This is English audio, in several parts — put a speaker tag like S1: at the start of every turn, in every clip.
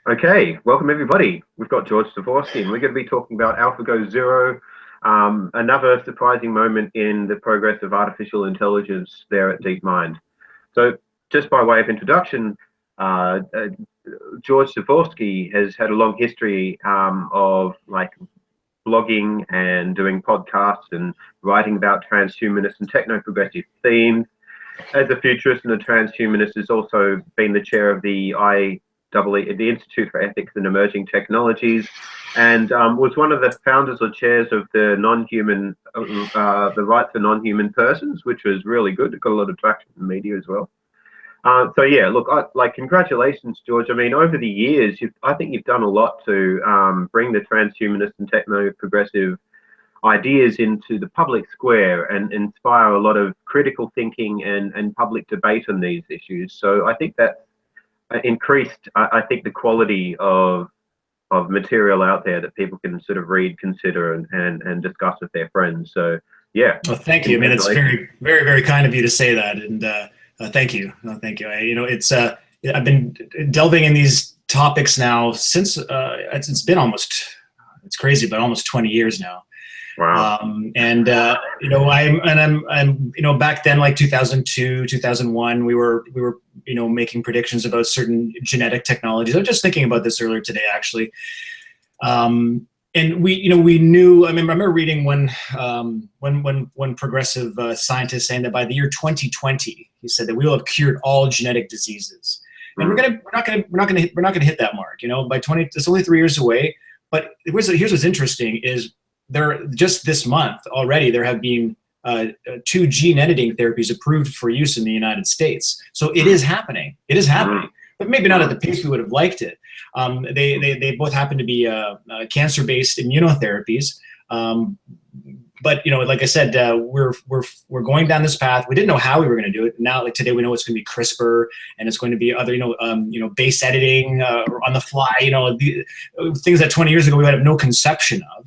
S1: Okay, welcome everybody. We've got George Dvorsky and we're going to be talking about AlphaGo Zero, another surprising moment in the progress of artificial intelligence there at DeepMind. So just by way of introduction, George Dvorsky has had a long history of blogging and doing podcasts and writing about transhumanist and techno-progressive themes. As a futurist and a transhumanist, has also been the chair of the the Institute for Ethics and Emerging Technologies, and was one of the founders or chairs of the the Right for Non-Human Persons, which was really good. It got a lot of traction in the media as well. So yeah, look, congratulations, George. I mean, over the years, I think you've done a lot to bring the transhumanist and techno-progressive ideas into the public square and inspire a lot of critical thinking and public debate on these issues. So I think that increased, I think, the quality of material out there that people can sort of read, consider, and discuss with their friends. So yeah.
S2: Well, thank you. I mean, it's very, very, very kind of you to say that, and thank you. No, thank you. It's I've been delving in these topics now since it's been it's crazy, but almost 20 years now.
S1: Wow.
S2: I'm back then, like 2002, 2001, we were making predictions about certain genetic technologies. I was just thinking about this earlier today, actually. And we knew. I remember reading one progressive scientist saying that by the year 2020, he said that we will have cured all genetic diseases. And we're not gonna hit that mark. By it's only 3 years away. But here's what's interesting is, just this month already, there have been 2 gene editing therapies approved for use in the United States. So it is happening. It is happening, but maybe not at the pace we would have liked it. They both happen to be cancer-based immunotherapies. But like I said, we're going down this path. We didn't know how we were going to do it. Now, like today, we know it's going to be CRISPR, and it's going to be other, base editing on the fly. The things that 20 years ago we would have no conception of.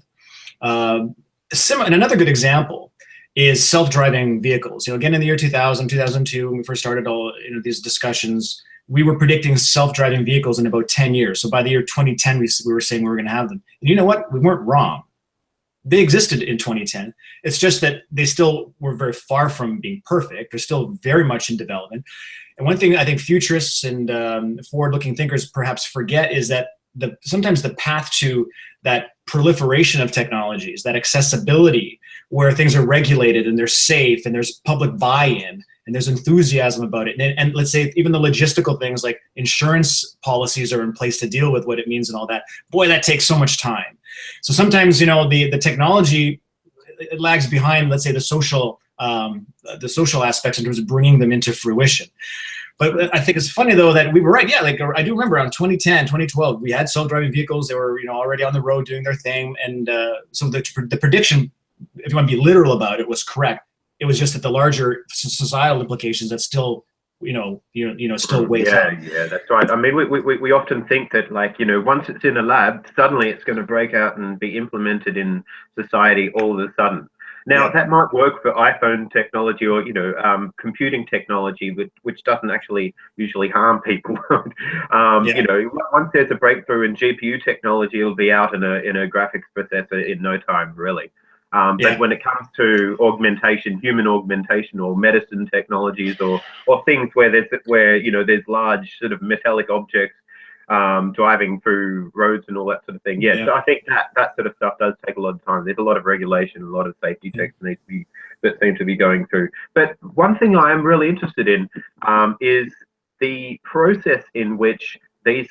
S2: And another good example is self-driving vehicles. Again, in the year 2000, 2002, when we first started all these discussions, we were predicting self-driving vehicles in about 10 years. So by the year 2010, we were saying we were going to have them. And you know what? We weren't wrong. They existed in 2010. It's just that they still were very far from being perfect. They're still very much in development. And one thing I think futurists and forward-looking thinkers perhaps forget is that sometimes the path to that proliferation of technologies, that accessibility, where things are regulated and they're safe and there's public buy-in and there's enthusiasm about it. And let's say even the logistical things like insurance policies are in place to deal with what it means and all that. Boy, that takes so much time. So sometimes, the technology, it lags behind, let's say, the social aspects in terms of bringing them into fruition. But I think it's funny, though, that we were right. Yeah, I do remember around 2010, 2012, we had self-driving vehicles. They were, already on the road doing their thing. And so the prediction, if you want to be literal about it, was correct. It was just that the larger societal implications that still, still weighs out.
S1: Yeah, that's right. I mean, we often think that, once it's in a lab, suddenly it's going to break out and be implemented in society all of a sudden. Now, that might work for iPhone technology or, computing technology, which doesn't actually usually harm people. Once there's a breakthrough in GPU technology, it'll be out in a graphics processor in no time, really. But when it comes to augmentation, human augmentation, or medicine technologies, or things where there's large sort of metallic objects driving through roads and all that sort of thing. So I think that sort of stuff does take a lot of time. There's a lot of regulation, a lot of safety checks that seem to be going through. But one thing I am really interested in is the process in which these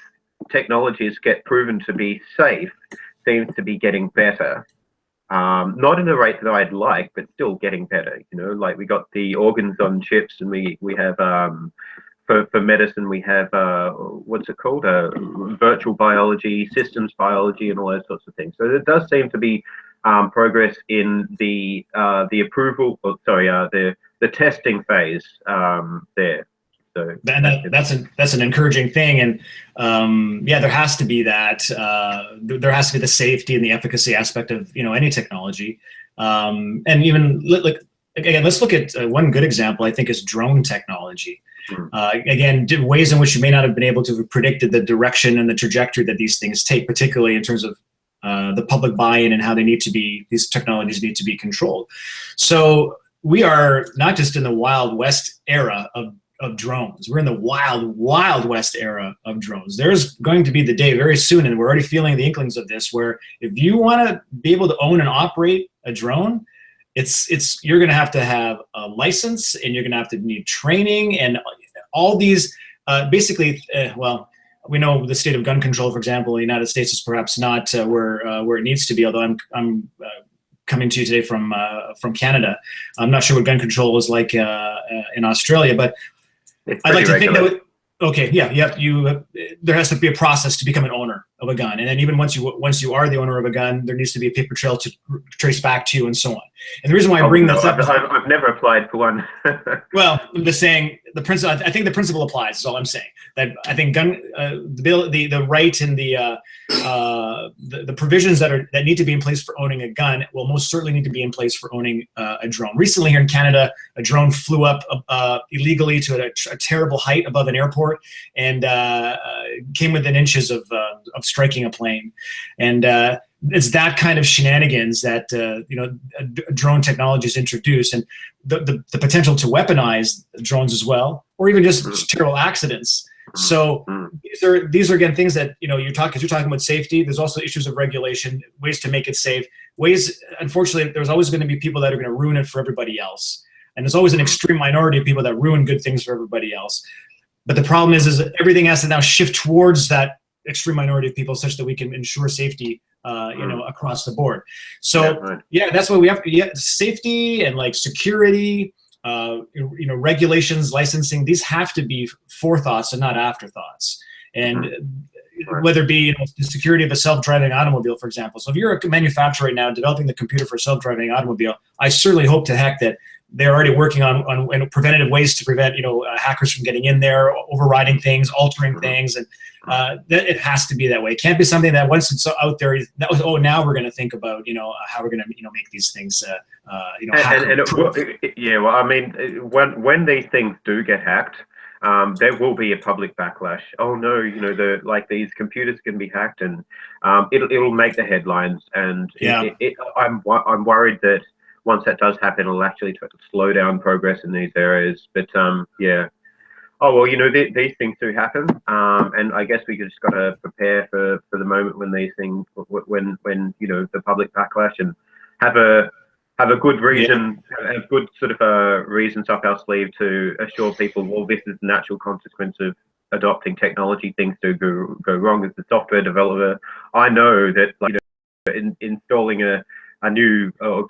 S1: technologies get proven to be safe seems to be getting better. Not at a rate that I'd like, but still getting better. Like we got the organs on chips, and we have for medicine, we have what's it called? Virtual biology, systems biology, and all those sorts of things. So there does seem to be progress in the testing phase there. So
S2: that's an encouraging thing, and there has to be that. There has to be the safety and the efficacy aspect of any technology, and even again, let's look at one good example. I think is drone technology. Again, ways in which you may not have been able to have predicted the direction and the trajectory that these things take, particularly in terms of the public buy-in and how these technologies need to be controlled. So we are not just in the Wild West era of drones. We're in the Wild West era of drones. There's going to be the day very soon, and we're already feeling the inklings of this, where if you want to be able to own and operate a drone, you're going to have a license, and you're going to need training, and all these well, we know the state of gun control, for example, in the United States is perhaps not where it needs to be. Although I'm coming to you today from Canada, I'm not sure what gun control is like in Australia, but I'd like to think that. Okay, yeah, there has to be a process to become an owner of a gun, and then even once you are the owner of a gun, there needs to be a paper trail to trace back to, and so on. And the reason why I bring this up,
S1: I've never applied for one.
S2: Well, I'm just saying the principle. I think the principle applies. Is all I'm saying. That I think the right and the provisions that need to be in place for owning a gun will most certainly need to be in place for owning a drone. Recently here in Canada, a drone flew up illegally to a terrible height above an airport and came within inches of striking a plane. And it's that kind of shenanigans that drone technology is introduced, and the potential to weaponize drones as well, or even just terrible accidents. So these are again things that you're talking about safety. There's also issues of regulation, ways to make it safe. Unfortunately, there's always going to be people that are going to ruin it for everybody else, and there's always an extreme minority of people that ruin good things for everybody else. But the problem is that everything has to now shift towards that extreme minority of people, such that we can ensure safety, across the board. So that's why we have safety and like security. Regulations, licensing, these have to be forethoughts and not afterthoughts. And whether it be the security of a self-driving automobile, for example. So if you're a manufacturer right now developing the computer for a self-driving automobile, I certainly hope to heck that they're already working on preventative ways to prevent hackers from getting in there, overriding things, altering things, and it has to be that way. It can't be something that once it's out there, now we're going to think about how we're going to make these things
S1: well, I mean, when these things do get hacked, there will be a public backlash. Oh no, these computers can be hacked, and it'll make the headlines. And I'm worried that once that does happen, it'll actually slow down progress in these areas. But oh well, these things do happen, and I guess we just got to prepare for the moment when these things, when the public backlash, and have a good reason, have good sort of reasons up our sleeve to assure people, well, this is the natural consequence of adopting technology. Things do go wrong. As a software developer, I know that installing a new or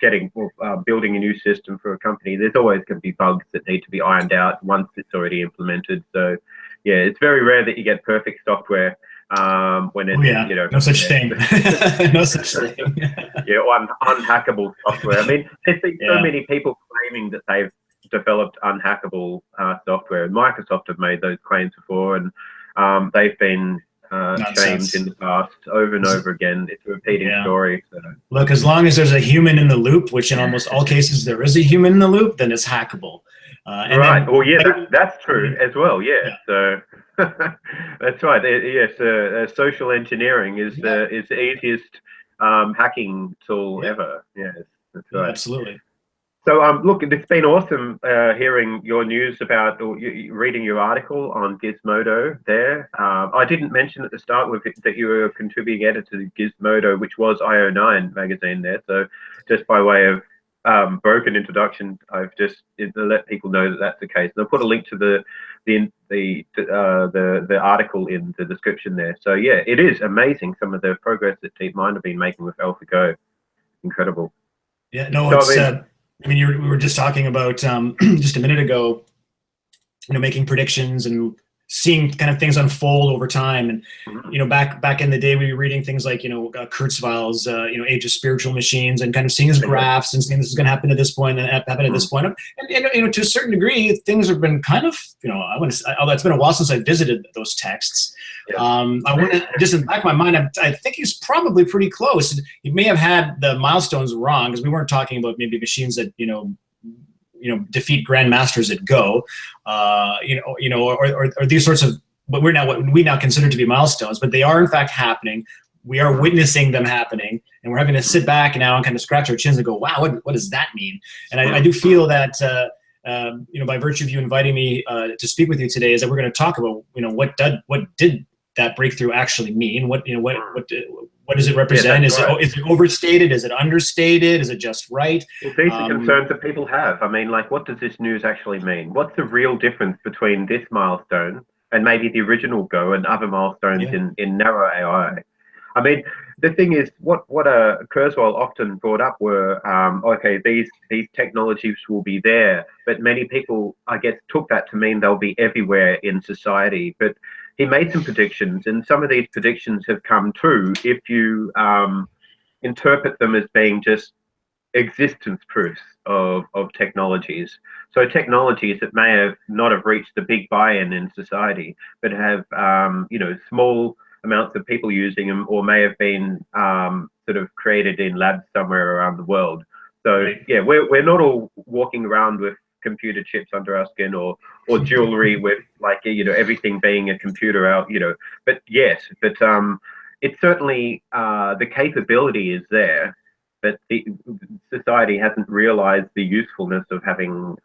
S1: building a new system for a company, there's always going to be bugs that need to be ironed out once it's already implemented. So yeah, it's very rare that you get perfect software when it's
S2: no such thing. No such thing.
S1: Unhackable software. I mean, there's been so many people claiming that they've developed unhackable software. Microsoft have made those claims before, and they've been changed in the past over and over again. It's a repeating story. So.
S2: Look, as long as there's a human in the loop, which in almost all cases there is a human in the loop, then it's hackable.
S1: That's true as well. Yeah. So that's right. Yes, social engineering is the easiest hacking tool ever. Yes, that's right.
S2: Absolutely.
S1: So, look, it's been awesome hearing your news about, or reading your article on Gizmodo there. I didn't mention at the start that you were a contributing editor to Gizmodo, which was IO9 magazine there. So just by way of broken introduction, I've just let people know that that's the case. And I'll put a link to the article in the description there. So yeah, it is amazing some of the progress that DeepMind have been making with AlphaGo. Incredible.
S2: Yeah, no, it's... we were just talking about just a minute ago, making predictions and seeing kind of things unfold over time. And, back in the day, we were reading things like, Kurzweil's, Age of Spiritual Machines, and kind of seeing his graphs and saying this is going to happen at this point and happen at this point. And to a certain degree, things have been kind of, I want to say, although it's been a while since I visited those texts. I want to, just in the back of my mind, I think he's probably pretty close. He may have had the milestones wrong, because we weren't talking about maybe machines that, defeat grandmasters at Go, or these sorts of what we now consider to be milestones, but they are in fact happening. We are witnessing them happening, and we're having to sit back now and kind of scratch our chins and go, wow, what does that mean? And I do feel that, by virtue of you inviting me to speak with you today, is that we're going to talk about, what did that breakthrough actually mean? What does it represent?
S1: Yeah,
S2: is it overstated? Is it understated? Is it just right?
S1: Well, these are concerns that people have. I mean, like, what does this news actually mean? What's the real difference between this milestone and maybe the original Go and other milestones in narrow AI? I mean, the thing is, what Kurzweil often brought up were, okay, these technologies will be there, but many people, I guess, took that to mean they'll be everywhere in society. But he made some predictions, and some of these predictions have come true if you interpret them as being just existence proofs of technologies. So technologies that may have not have reached the big buy-in in society, but have small amounts of people using them, or may have been sort of created in labs somewhere around the world. So yeah, we're not all walking around with computer chips under our skin, or jewelry with everything being a computer out, but yes, but it's certainly the capability is there, but the society hasn't realized the usefulness of having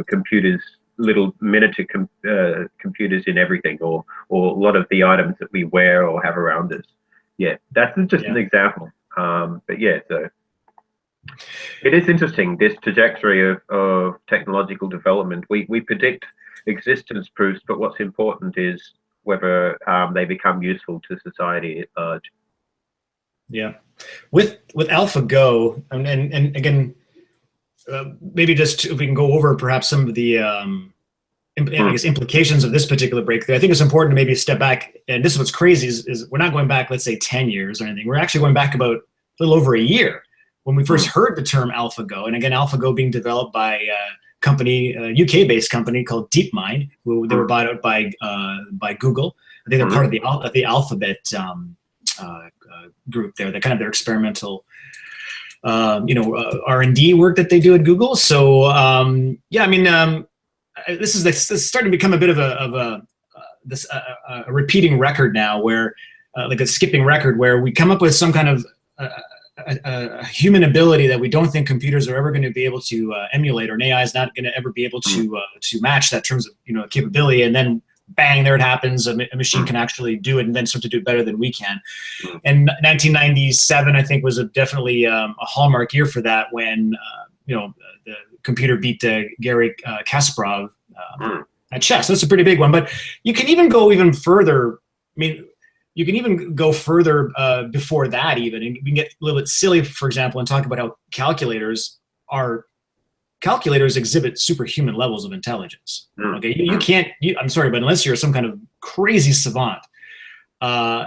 S1: computers, little miniature computers in everything, or a lot of the items that we wear or have around us. Yeah, that's just an example. But yeah, so it is interesting, this trajectory of technological development. We predict existence proofs, but what's important is whether they become useful to society at large.
S2: Yeah, with AlphaGo, and again, maybe just if we can go over perhaps some of the implications of this particular breakthrough. I think it's important to maybe step back, and this is what's crazy is we're not going back, let's say 10 years or anything. We're actually going back about a little over a year when we first heard the term AlphaGo. And again, AlphaGo being developed by a company, a UK-based company called DeepMind, who they were bought out by Google. I think they're part of the Alphabet group there. They're kind of their experimental R&D work that they do at Google. So yeah, I mean, this is starting to become a bit of a repeating record now, where like a skipping record, where we come up with some kind of a human ability that we don't think computers are ever going to be able to emulate, or an AI is not going to ever be able to match that in terms of capability, and then bang, there it happens. A machine can actually do it, and then start to do it better than we can. And 1997, I think, was definitely a hallmark year for that, when the computer beat Garry Kasparov at chess. That's a pretty big one. But you can even go even further. I mean, you can even go further before that even, and we can get a little bit silly, for example, and talk about how calculators exhibit superhuman levels of intelligence. Okay, you can't. I'm sorry, but unless you're some kind of crazy savant,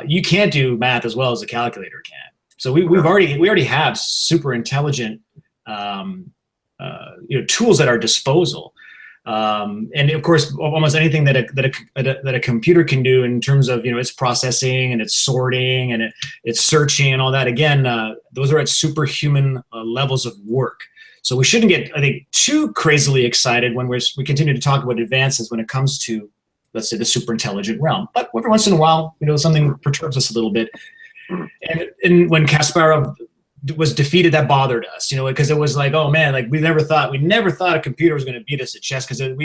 S2: you can't do math as well as a calculator can. So we already have super intelligent tools at our disposal. And of course, almost anything that a computer can do in terms of its processing and its sorting and its searching and all that. Again, those are at superhuman levels of work. So we shouldn't get, I think, too crazily excited when we continue to talk about advances when it comes to, let's say, the superintelligent realm. But every once in a while, something perturbs us a little bit. And when Kasparov was defeated, that bothered us, because it was like, oh man, like we never thought a computer was going to beat us at chess, because it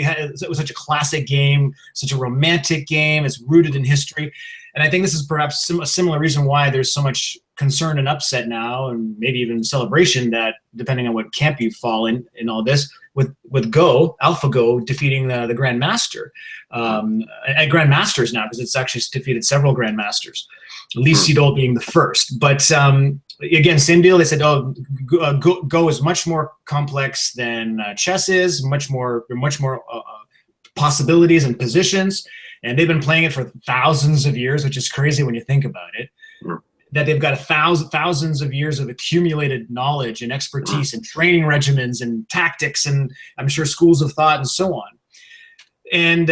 S2: was such a classic game, such a romantic game. It's rooted in history. And I think this is perhaps a similar reason why there's so much concern and upset now, and maybe even celebration, that depending on what camp you fall in all this, with Go, AlphaGo defeating the Grandmaster, at Grandmasters now, because it's actually defeated several Grandmasters, Lee Sedol being the first. But again, same deal. They said, oh, Go is much more complex than chess is, much more possibilities and positions. And they've been playing it for thousands of years, which is crazy when you think about it. That they've got thousands of years of accumulated knowledge and expertise and training regimens and tactics, and I'm sure schools of thought and so on. And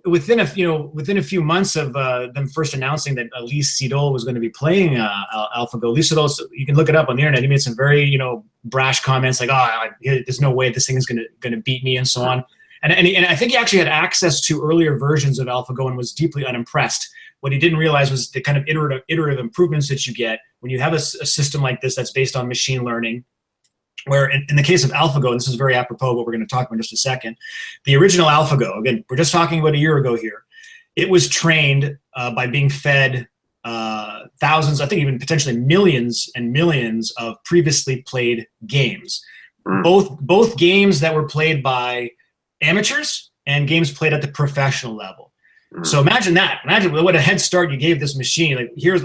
S2: within a few months of them first announcing that Lee Sedol was going to be playing AlphaGo, Lee Sedol, you can look it up on the internet. He made some very brash comments like, "Oh, there's no way this thing is going to beat me," and so on. And I think he actually had access to earlier versions of AlphaGo and was deeply unimpressed. What he didn't realize was the kind of iterative improvements that you get when you have a system like this that's based on machine learning. Where in the case of AlphaGo, and this is very apropos of what we're going to talk about in just a second, the original AlphaGo, again, we're just talking about a year ago here, it was trained by being fed thousands, I think even potentially millions and millions of previously played games. Both games that were played by amateurs and games played at the professional level. So imagine that. Imagine what a head start you gave this machine. Like, here's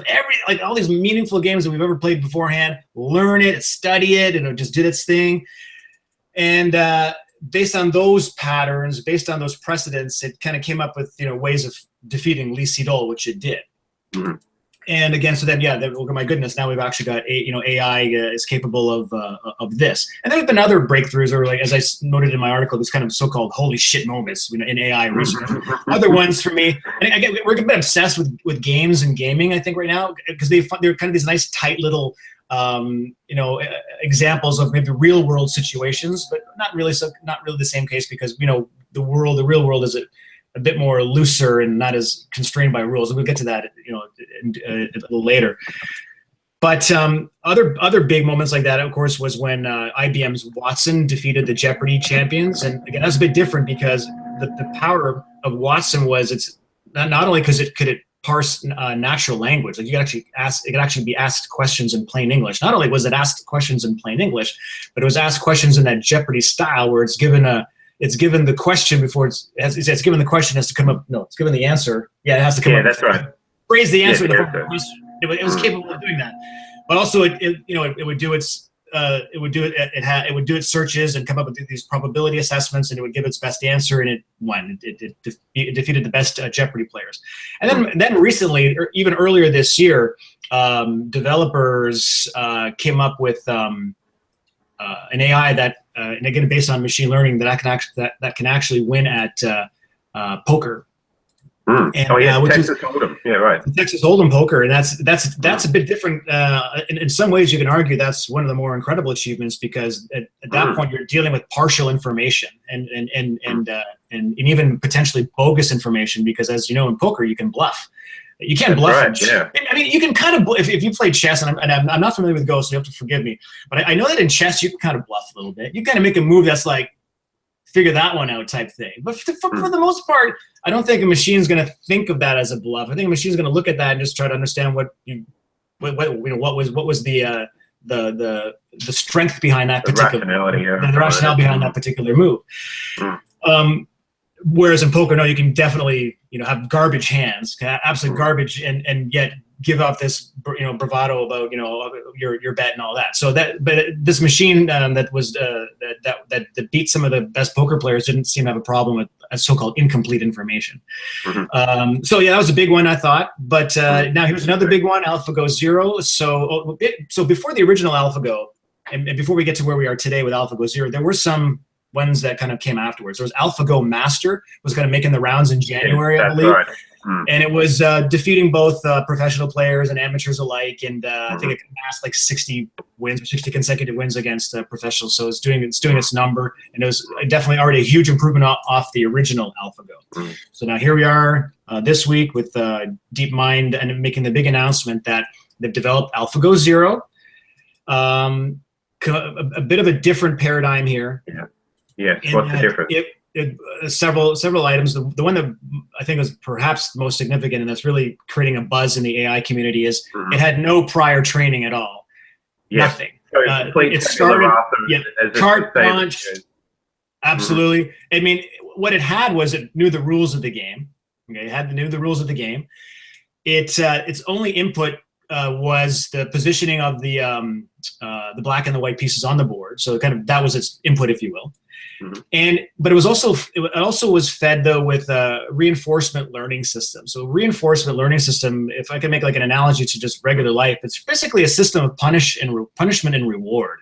S2: all these meaningful games that we've ever played beforehand. Learn it, study it, and it just did its thing. And based on those patterns, based on those precedents, it kind of came up with ways of defeating Lee Sedol, which it did. And again, so then oh my goodness, now we've actually got AI is capable of this. And there's been other breakthroughs, or like as I noted in my article, these kind of so-called holy shit moments in AI research. Other ones for me, and again, we're a bit obsessed with games and gaming, I think, right now, because they're kind of these nice tight little examples of maybe real world situations, but not really the same case, because the real world is a bit more looser and not as constrained by rules. And we'll get to that, a little later. But other big moments like that, of course, was when IBM's Watson defeated the Jeopardy champions. And again, that's a bit different because the power of Watson was it's not only because it could parse natural language, like it could actually be asked questions in plain English. Not only was it asked questions in plain English, but it was asked questions in that Jeopardy style where it's given the question before it's given the question has to come up. No, it's given the answer. Yeah, it has to come up.
S1: Yeah, that's right.
S2: Phrase the answer. It was capable of doing that, but also it would do its searches and come up with these probability assessments, and it would give its best answer, and it won. It defeated the best Jeopardy players. And then recently, or even earlier this year, developers came up with an AI that, and again based on machine learning, that can actually win at poker. And,
S1: Texas Hold'em. Yeah, right.
S2: Texas Hold'em poker, and that's a bit different. In some ways, you can argue that's one of the more incredible achievements, because at that point you're dealing with partial information and even potentially bogus information, because as you know, in poker you can bluff. You can't bluff. Right, yeah. I mean, you can kind of if you play chess, and I'm not familiar with Go, so you have to forgive me, but I know that in chess you can kind of bluff a little bit. You kind of make a move that's like, figure that one out type thing. But for the most part, I don't think a machine's going to think of that as a bluff. I think a machine's going to look at that and just try to understand what was the strength behind that particular the rationale behind that particular move. Whereas in poker, no, you can definitely have garbage hands, absolute garbage, and yet give off this bravado about your bet and all that. So but this machine that beat some of the best poker players didn't seem to have a problem with so-called incomplete information. So yeah, that was a big one, I thought. But now here's another big one, AlphaGo Zero. So before the original AlphaGo, and before we get to where we are today with AlphaGo Zero, there were some ones that kind of came afterwards. There was AlphaGo Master, was kind of making the rounds in January, I believe. Right. And it was defeating both professional players and amateurs alike. And I think it amassed like 60 wins, or 60 consecutive wins against professionals. So it's doing its number, and it was definitely already a huge improvement off the original AlphaGo. So now here we are this week with DeepMind and making the big announcement that they've developed AlphaGo Zero. A bit of a different paradigm here. Yeah.
S1: Yes, what's the difference?
S2: Several items. The one that I think is perhaps most significant, and that's really creating a buzz in the AI community, is it had no prior training at all. Yes. Nothing. So it started carte blanche. Absolutely. I mean, what it had was it knew the rules of the game. Okay, it knew the rules of the game. Its only input was the positioning of the black and the white pieces on the board. So that was its input, if you will. But it also was fed though with a reinforcement learning system. So reinforcement learning system, if I can make like an analogy to just regular life, it's basically a system of punishment and reward.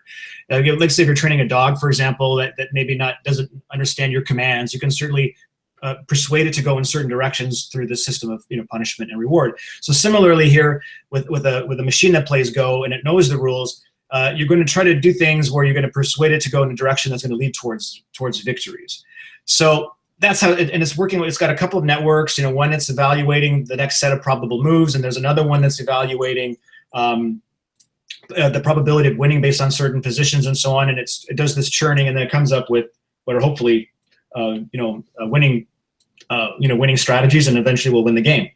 S2: Let's say if you're training a dog, for example, that maybe doesn't understand your commands, you can certainly persuade it to go in certain directions through the system of punishment and reward. So similarly here with a machine that plays Go and it knows the rules, you're going to try to do things where you're going to persuade it to go in a direction that's going to lead towards victories. So that's how and it's working. It's got a couple of networks. One that's evaluating the next set of probable moves, and there's another one that's evaluating the probability of winning based on certain positions and so on. And it does this churning, and then it comes up with what are hopefully winning strategies, and eventually will win the game.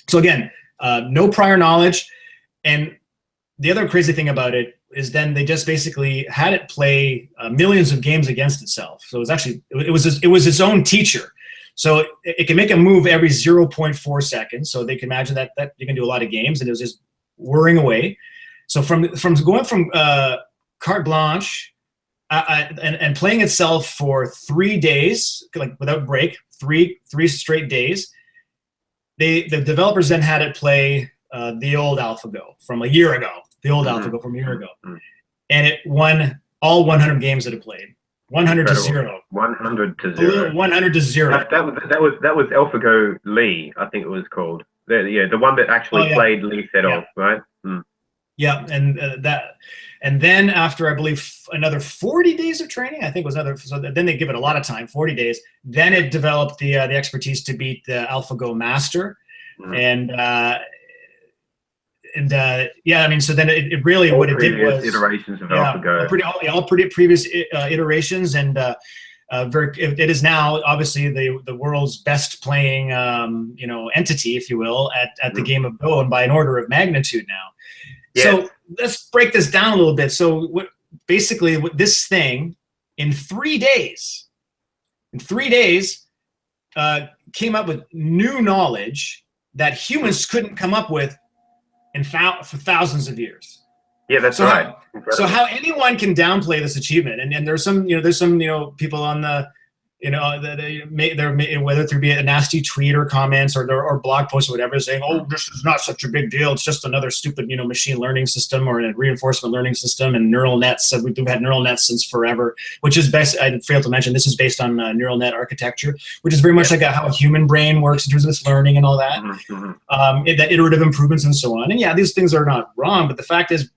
S2: So again, no prior knowledge. And the other crazy thing about it is then they just basically had it play millions of games against itself. So it was its own teacher. So it can make a move every 0.4 seconds. So they can imagine that you can do a lot of games, and it was just whirring away. So from going from carte blanche and playing itself for 3 days, like without break, three straight days, the developers then had it play the old AlphaGo from a year ago. The old AlphaGo from a year ago, and it won all 100 games that it played, 100 to 0.
S1: 100 to 0.
S2: 100 to 0.
S1: That was AlphaGo Lee, I think it was called. The one that actually played Lee set off, right?
S2: Yeah, and then after I believe another 40 days of training, I think it was another. So then they give it a lot of time, 40 days. Then it developed the expertise to beat the AlphaGo Master, I mean, so then it really what it did was
S1: iterations of AlphaGo.
S2: All previous iterations, and it is now obviously the world's best playing entity, if you will, at the game of Go, and by an order of magnitude now. Yes. So let's break this down a little bit. So basically this thing in 3 days, came up with new knowledge that humans couldn't come up with for thousands of years.
S1: Yeah, that's right.
S2: So how anyone can downplay this achievement, and there's some people on the whether it be a nasty tweet or comments or blog posts or whatever, saying, oh, this is not such a big deal, it's just another stupid machine learning system or a reinforcement learning system, and neural nets. We've had neural nets since forever, which is best. I failed to mention this is based on neural net architecture, which is very much like how a human brain works in terms of its learning and all that, that iterative improvements and so on. And yeah, these things are not wrong, but the fact of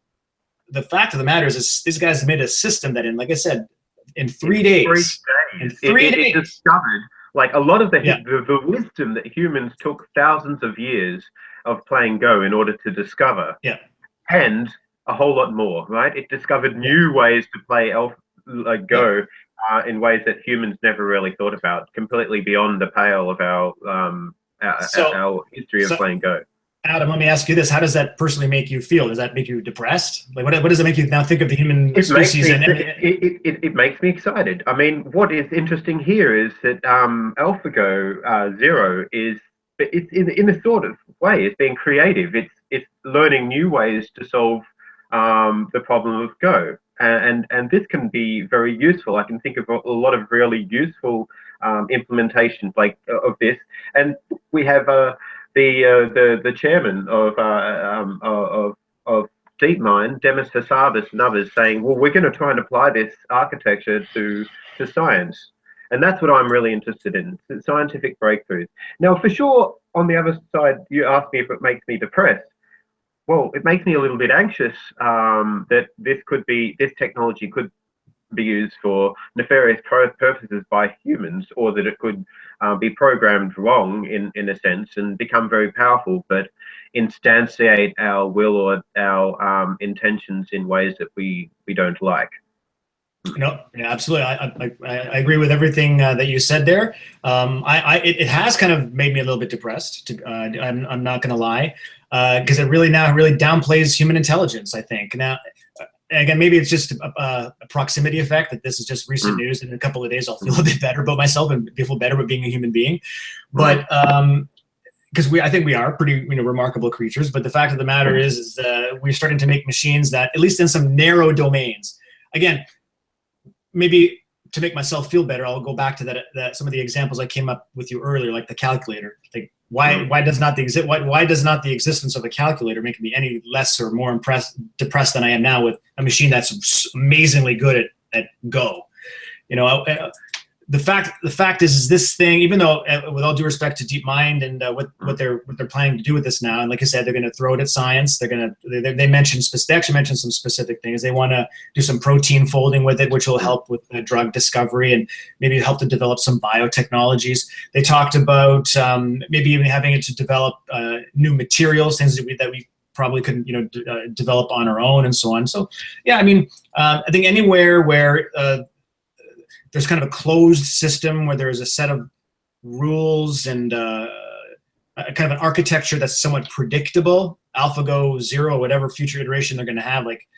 S2: the matter is these guys made a system that, like I said, in 3 days. It
S1: discovered like a lot of the wisdom that humans took thousands of years of playing Go in order to discover, and a whole lot more. Right? It discovered new ways to play Go in ways that humans never really thought about, completely beyond the pale of our history of playing Go.
S2: Adam, let me ask you this: how does that personally make you feel? Does that make you depressed? Like, what does it make you now think of the human species?
S1: It makes me excited. I mean, what is interesting here is that AlphaGo Zero it's in a sort of way, it's being creative. It's learning new ways to solve the problem of Go, and this can be very useful. I can think of a lot of really useful implementations of this, and we have the chairman of DeepMind, Demis Hassabis, and others saying, well, we're going to try and apply this architecture to science. And that's what I'm really interested in, scientific breakthroughs. Now, for sure, on the other side, you asked me if it makes me depressed. Well, it makes me a little bit anxious that this technology could be used for nefarious purposes by humans, or that it could be programmed wrong in a sense and become very powerful, but instantiate our will or our intentions in ways that we don't like.
S2: No, yeah, absolutely. I agree with everything that you said there. It has kind of made me a little bit depressed. I'm not going to lie, because it really downplays human intelligence, I think. Now, again, maybe it's just a proximity effect, that this is just recent news, and in a couple of days I'll feel a bit better about myself and feel better about being a human being. But because I think we are pretty remarkable creatures. But the fact of the matter is we're starting to make machines that, at least in some narrow domains, again, maybe to make myself feel better, I'll go back to that some of the examples I came up with you earlier, like the calculator. Like why does not the existence of a calculator make me any less or more depressed than I am now with a machine that's amazingly good at Go? the fact is this thing, even though with all due respect to DeepMind and what they're planning to do with this now, and like I said, they're going to throw it at science. They actually mentioned some specific things. They want to do some protein folding with it, which will help with drug discovery and maybe help to develop some biotechnologies. They talked about maybe even having it to develop new materials, things that we probably couldn't develop on our own, and so on. So yeah, I mean, I think anywhere where there's kind of a closed system where there's a set of rules and a kind of an architecture that's somewhat predictable, AlphaGo Zero, whatever future iteration they're going to have, like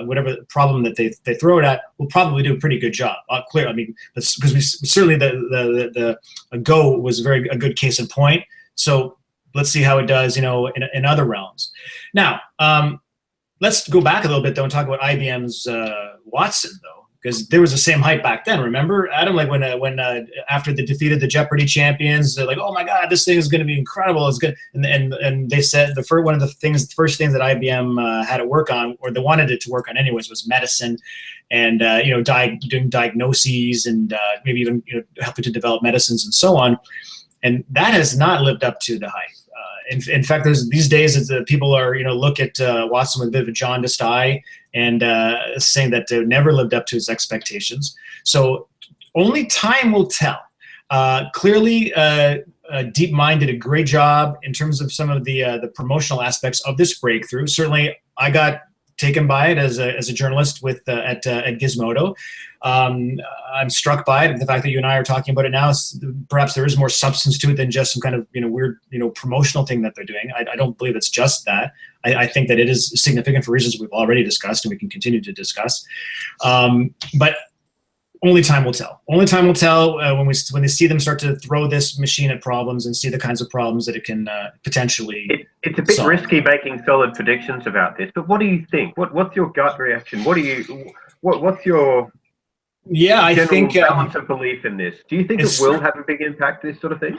S2: whatever problem that they throw it at, will probably do a pretty good job. Clear, I mean, because we certainly the Go was a good case in point. So let's see how it does, in other realms. Now, let's go back a little bit though and talk about IBM's Watson though. Because there was the same hype back then. Remember, Adam? Like when after the defeat of the Jeopardy champions, they're like, "Oh my God, this thing is going to be incredible! It's good." And they said the first things that IBM had to work on, or they wanted it to work on anyways, was medicine, and doing diagnoses and maybe even helping to develop medicines and so on. And that has not lived up to the hype. In fact, these days as people are look at Watson with a bit of a jaundiced eye and saying that it never lived up to his expectations. So only time will tell. Clearly, DeepMind did a great job in terms of some of the promotional aspects of this breakthrough. Certainly, I got taken by it as a journalist at Gizmodo. I'm struck by it, the fact that you and I are talking about it now. Perhaps there is more substance to it than just some kind of weird promotional thing that they're doing. I don't believe it's just that. I think that it is significant for reasons we've already discussed and we can continue to discuss. But only time will tell. Only time will tell when they see them start to throw this machine at problems and see the kinds of problems that it can potentially.
S1: It's a bit
S2: solve.
S1: risky making solid predictions about this. But what do you think? What's your gut reaction? What's your
S2: I think
S1: balance of belief in this? Do you think it will have a big impact? This sort of thing.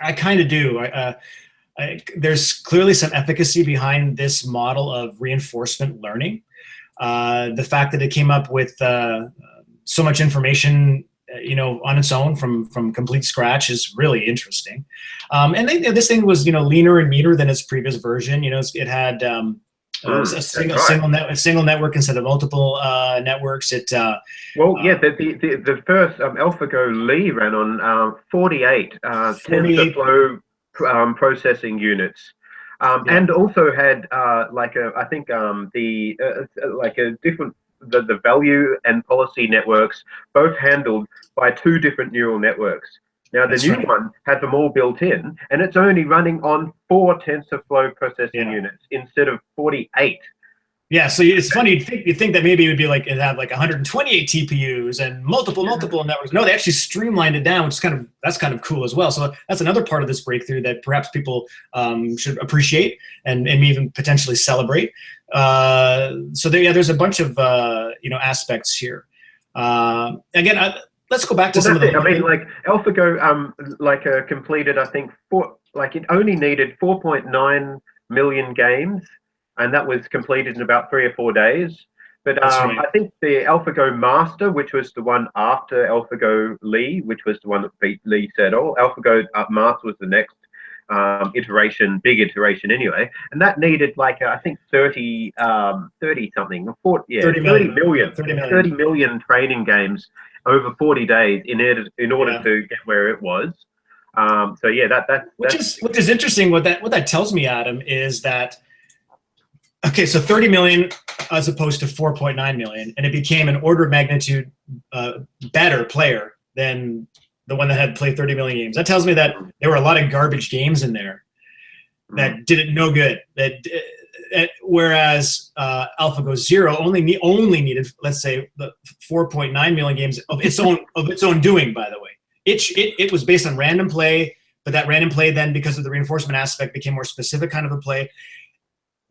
S2: I kind of do. There's clearly some efficacy behind this model of reinforcement learning. The fact that it came up with so much information, on its own from complete scratch is really interesting. And this thing was, leaner and meaner than its previous version. It had a single network instead of multiple networks. The first AlphaGo Lee ran on 48 TensorFlow processing units. And also had the value and policy networks both handled by 2 different neural networks. Now the new one has them all built in, and it's only running on 4 TensorFlow processing units instead of 48. Yeah, so it's funny. You'd think that maybe it would be like it'd have like 128 TPUs and multiple networks. No, they actually streamlined it down, which is that's kind of cool as well. So that's another part of this breakthrough that perhaps people should appreciate and even potentially celebrate. There's a bunch of aspects here. Again, let's go back to some of the.
S1: I mean, like AlphaGo, completed. I think it only needed 4.9 million games. And that was completed in about 3 or 4 days. But I think the AlphaGo Master, which was the one after AlphaGo Lee, which was the one that beat Lee Sedol, AlphaGo Master was the next big iteration anyway. And that needed I think 30 million training games over 40 days in order to get where it was.
S2: Which is interesting. What that tells me, Adam, is that. Okay, so 30 million as opposed to 4.9 million, and it became an order of magnitude better player than the one that had played 30 million games. That tells me that there were a lot of garbage games in there that did it no good. Whereas AlphaGo Zero only needed, let's say, the 4.9 million games of its own doing. By the way, it was based on random play, but that random play then, because of the reinforcement aspect, became more specific kind of a play.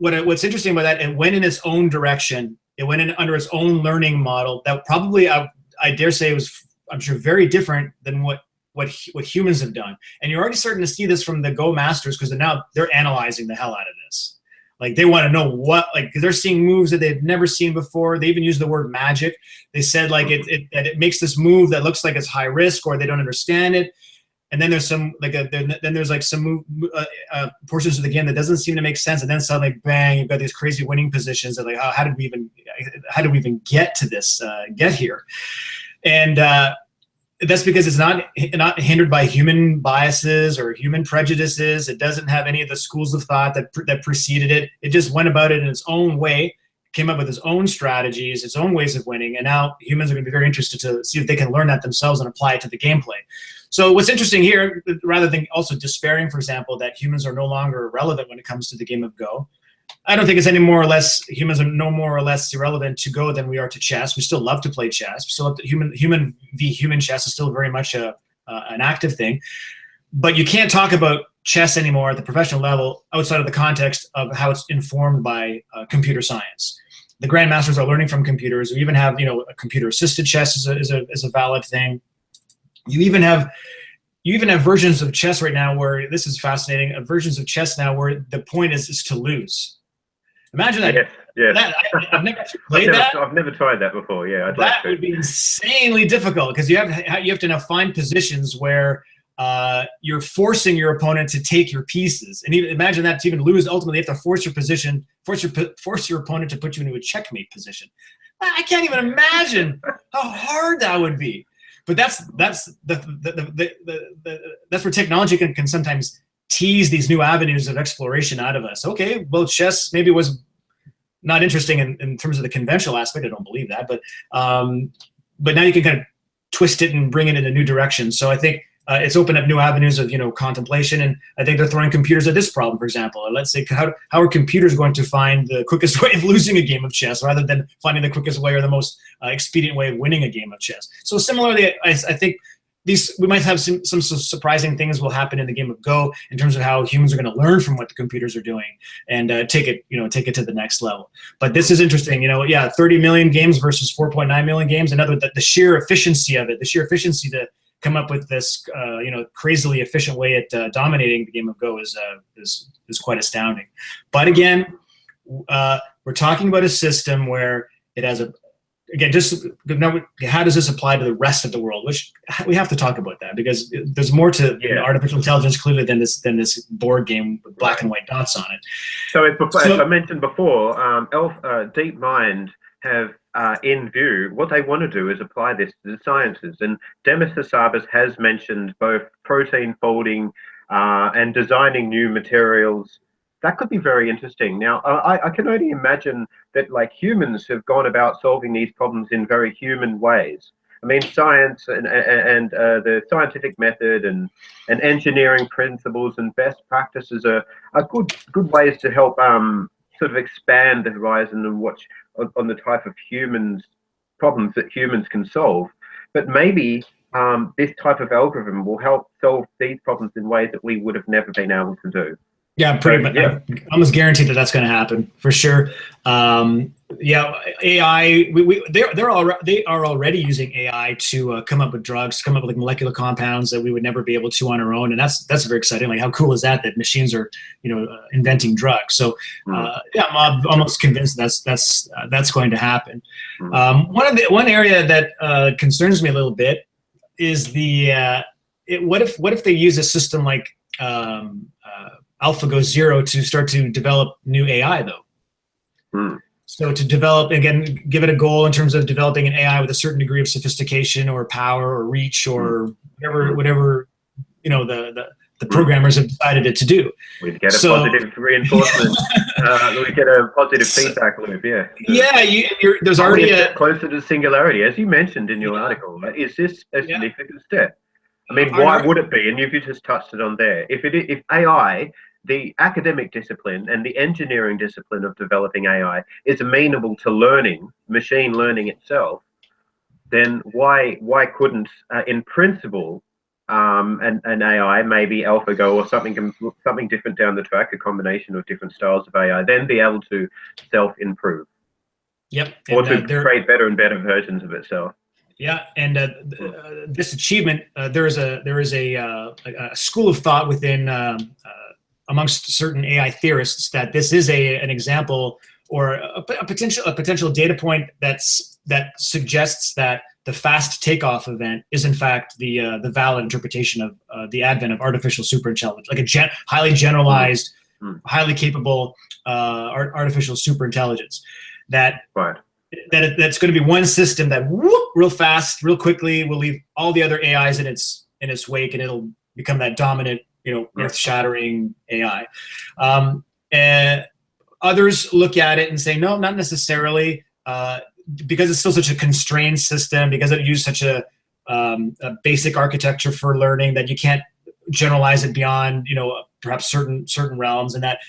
S2: What's interesting about that, it went in its own direction. It went in under its own learning model that probably, I dare say, was, I'm sure, very different than what humans have done. And you're already starting to see this from the Go masters, because now they're analyzing the hell out of this. Like they want to know what, like, because they're seeing moves that they've never seen before. They even use the word magic. They said like that it makes this move that looks like it's high risk, or they don't understand it. And then there's some then there's like some portions of the game that doesn't seem to make sense, and then suddenly bang, you've got these crazy winning positions. That like, oh, how did we even get to this, get here? And that's because it's not hindered by human biases or human prejudices. It doesn't have any of the schools of thought that preceded it. It just went about it in its own way, came up with its own strategies, its own ways of winning, and now humans are going to be very interested to see if they can learn that themselves and apply it to the gameplay. So what's interesting here, rather than also despairing, for example, that humans are no longer relevant when it comes to the game of Go, I don't think it's humans are no more or less irrelevant to Go than we are to chess. We still love to play chess. We still love human v human chess is still very much an active thing. But you can't talk about chess anymore at the professional level outside of the context of how it's informed by computer science. The grandmasters are learning from computers. We even have, a computer-assisted chess is a valid thing. You even have versions of chess right now where, this is fascinating, versions of chess now where the point is to lose. Imagine that.
S1: Yes.
S2: I've never played that.
S1: I've never tried that before. Yeah,
S2: that would be insanely difficult, because you have to now find positions where you're forcing your opponent to take your pieces, and even imagine that to even lose. Ultimately, you have to force your opponent to put you into a checkmate position. I can't even imagine how hard that would be. But that's where technology can sometimes tease these new avenues of exploration out of us. Okay, well, chess maybe was not interesting in terms of the conventional aspect. I don't believe that, but now you can kind of twist it and bring it in a new direction. So I think it's opened up new avenues of contemplation, and I think they're throwing computers at this problem. For example, let's say how are computers going to find the quickest way of losing a game of chess rather than finding the quickest way or the most expedient way of winning a game of chess? So similarly, I think we might have some surprising things will happen in the game of Go in terms of how humans are going to learn from what the computers are doing and take it to the next level. But this is interesting. 30 million games versus 4.9 million games. Another, the sheer efficiency of it, the sheer efficiency to come up with this crazily efficient way at dominating the game of Go is quite astounding. But again, we're talking about a system where it has how does this apply to the rest of the world? Which we have to talk about that, because there's more to artificial intelligence clearly than this board game with black and white dots on it.
S1: So, as I mentioned before, DeepMind have in view what they want to do is apply this to the sciences. And Demis Hassabis has mentioned both protein folding and designing new materials. That could be very interesting. Now, I can only imagine that like humans have gone about solving these problems in very human ways. I mean, science and the scientific method and engineering principles and best practices are good ways to help sort of expand the horizon and watch on the type of problems that humans can solve. But maybe this type of algorithm will help solve these problems in ways that we would have never been able to do.
S2: Yeah, pretty much. Yeah. I'm almost guaranteed that that's going to happen for sure. AI. They are already using AI to come up with drugs, come up with like molecular compounds that we would never be able to on our own, and that's very exciting. Like, how cool is that? That machines are inventing drugs. So I'm almost convinced that's going to happen. One area that concerns me a little bit is what if they use a system like AlphaGo Zero to start to develop new AI, though. So to develop, again, give it a goal in terms of developing an AI with a certain degree of sophistication or power or reach or whatever the programmers have decided it to do.
S1: We get a positive reinforcement. We get a positive feedback loop. Yeah.
S2: Yeah, there's already
S1: a step closer to singularity, as you mentioned in your article. Is this a significant step? I mean, why would it be? And you've just touched it on there. If AI, the academic discipline and the engineering discipline of developing AI, is amenable to learning, machine learning itself, then why couldn't, in principle, an AI, maybe AlphaGo or something different down the track, a combination of different styles of AI, then be able to self-improve?
S2: Yep.
S1: Or to create better and better versions of itself.
S2: Yeah, and this achievement, there is a school of thought within amongst certain AI theorists that this is an example or a potential data point that suggests that the fast takeoff event is in fact the valid interpretation of the advent of artificial superintelligence, like a highly generalized, highly capable artificial superintelligence. That's going to be one system that real fast, real quickly will leave all the other AIs in its wake, and it'll become that dominant, earth-shattering AI. And others look at it and say, no, not necessarily, because it's still such a constrained system, because it used such a basic architecture for learning that you can't generalize it beyond, perhaps certain realms, and that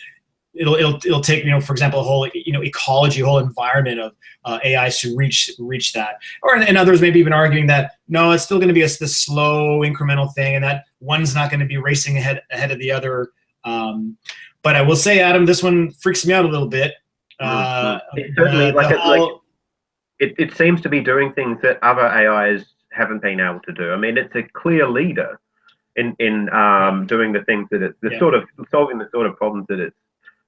S2: it'll take, for example, a whole, ecology, a whole environment of AIs to reach that. And others maybe even arguing that, no, it's still going to be this slow incremental thing, and that one's not going to be racing ahead of the other. But I will say, Adam, this one freaks me out a little bit.
S1: It certainly, it seems to be doing things that other AIs haven't been able to do. I mean, it's a clear leader in doing the things that it's sort of solving the sort of problems that it's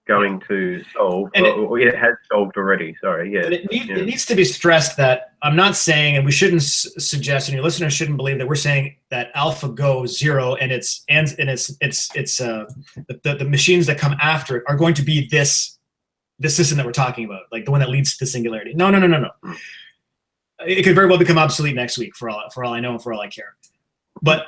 S1: going to solve, or it has solved already. Sorry, yeah.
S2: But it needs to be stressed that I'm not saying, and we shouldn't suggest, and your listeners shouldn't believe that we're saying that AlphaGo Zero and the machines that come after it are going to be this system that we're talking about, like the one that leads to Singularity. No. It could very well become obsolete next week, for all I know, and for all I care. But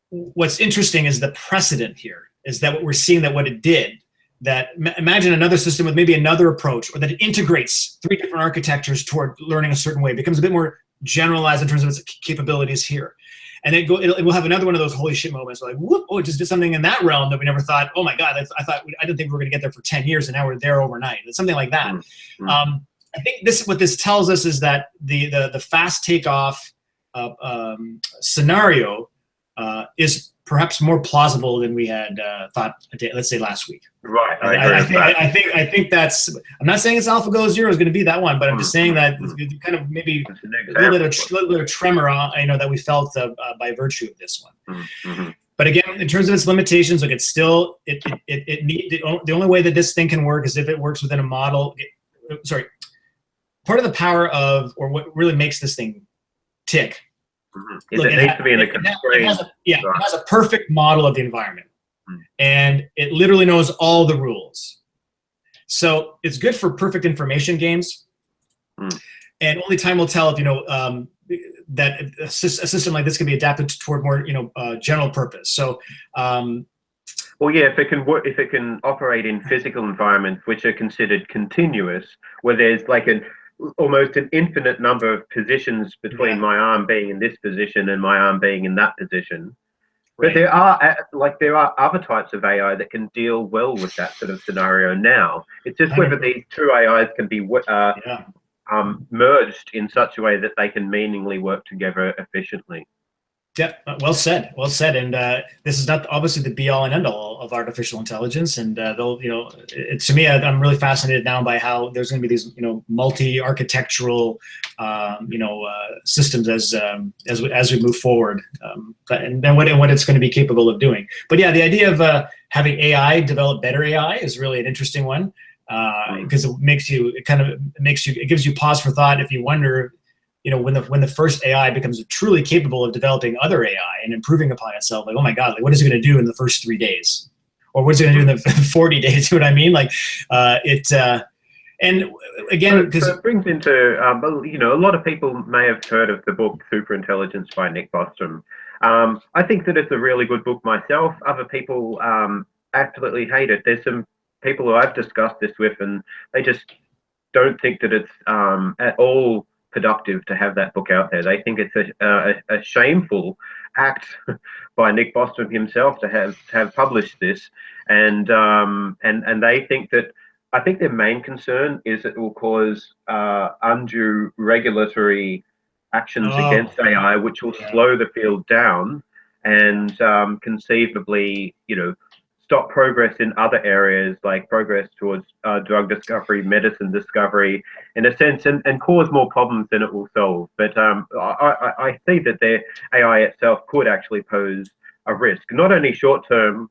S2: what's interesting is the precedent here is that what we're seeing, that what it did, that imagine another system with maybe another approach, or that it integrates 3 different architectures toward learning a certain way, becomes a bit more generalized in terms of its capabilities here. And it will have another one of those holy shit moments, like, whoop, oh, it just did something in that realm that we never thought, oh my God, I didn't think we were gonna get there for 10 years, and now we're there overnight. It's something like that. I think what this tells us is that the fast takeoff scenario is perhaps more plausible than we had thought, let's say last week.
S1: Right.
S2: I think that's. I'm not saying it's AlphaGo Zero is going to be that one, but I'm just saying that kind of maybe a little bit of tremor, that we felt by virtue of this one. But again, in terms of its limitations, look, it's still the only way that this thing can work is if it works within a model. Sorry, part of the power of, or what really makes this thing tick.
S1: Look, it needs to be in a constraint.
S2: It has a perfect model of the environment, and it literally knows all the rules. So it's good for perfect information games, and only time will tell if that a system like this can be adapted toward more general purpose. So.
S1: Well, yeah, if it can operate in physical environments which are considered continuous, where there's like almost an infinite number of positions between my arm being in this position and my arm being in that position. But there are other types of AI that can deal well with that sort of scenario now. It's just whether these two AIs can be merged in such a way that they can meaningfully work together efficiently.
S2: Yeah, well said. And this is not obviously the be-all and end-all of artificial intelligence. And to me, I'm really fascinated now by how there's going to be these, multi-architectural, systems as we move forward, and then what it's going to be capable of doing. But yeah, the idea of having AI develop better AI is really an interesting one, because it gives you pause for thought if you wonder. When the first AI becomes truly capable of developing other AI and improving upon itself, like, oh my God, like what is it going to do in the first 3 days, or what's it going to do in the 40 days? You know what I mean? Like, and again, because
S1: it brings into, a lot of people may have heard of the book Superintelligence by Nick Bostrom. I think that it's a really good book myself. Other people absolutely hate it. There's some people who I've discussed this with, and they just don't think that it's at all productive to have that book out there. They think it's a shameful act by Nick Bostrom himself to have published this, and they think that, I think their main concern is it will cause undue regulatory actions against AI, which will slow the field down and conceivably, stop progress in other areas, like progress towards drug discovery, medicine discovery, in a sense, and cause more problems than it will solve. But I see that their AI itself could actually pose a risk, not only short-term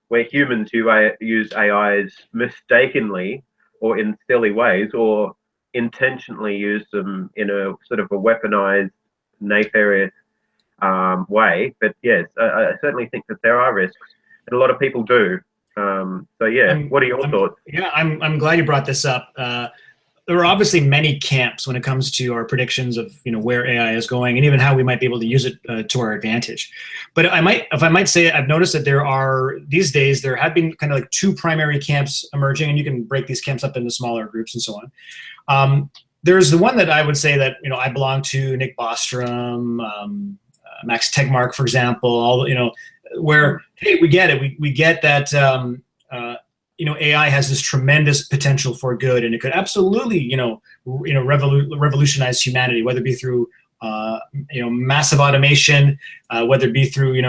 S1: where humans use AIs mistakenly or in silly ways, or intentionally use them in a sort of a weaponized, nefarious way. But yes, I certainly think that there are risks, and a lot of people do. So yeah, what are your thoughts?
S2: Yeah, I'm glad you brought this up. There are obviously many camps when it comes to our predictions of where AI is going, and even how we might be able to use it to our advantage. But if I might say, I've noticed that these days there have been kind of like two primary camps emerging, and you can break these camps up into smaller groups and so on. There's the one that I would say that I belong to, Nick Bostrom, Max Tegmark, for example, where, hey, we get it. We get that AI has this tremendous potential for good, and it could absolutely revolutionize humanity, whether it be through massive automation, whether it be through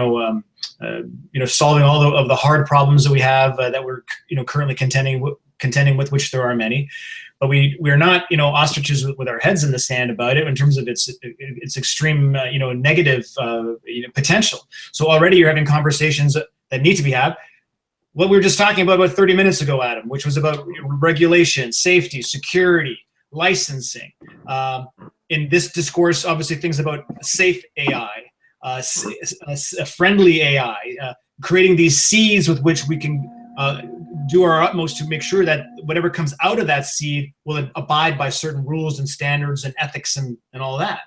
S2: solving all of the hard problems that we have that we're currently contending with, which there are many. But we're not ostriches with our heads in the sand about it in terms of its extreme negative potential. So already you're having conversations that need to be had. What we were just talking about 30 minutes ago, Adam, which was about regulation, safety, security, licensing. In this discourse, obviously things about safe AI, a friendly AI, creating these seeds with which we can do our utmost to make sure that whatever comes out of that seed will abide by certain rules and standards and ethics and all that.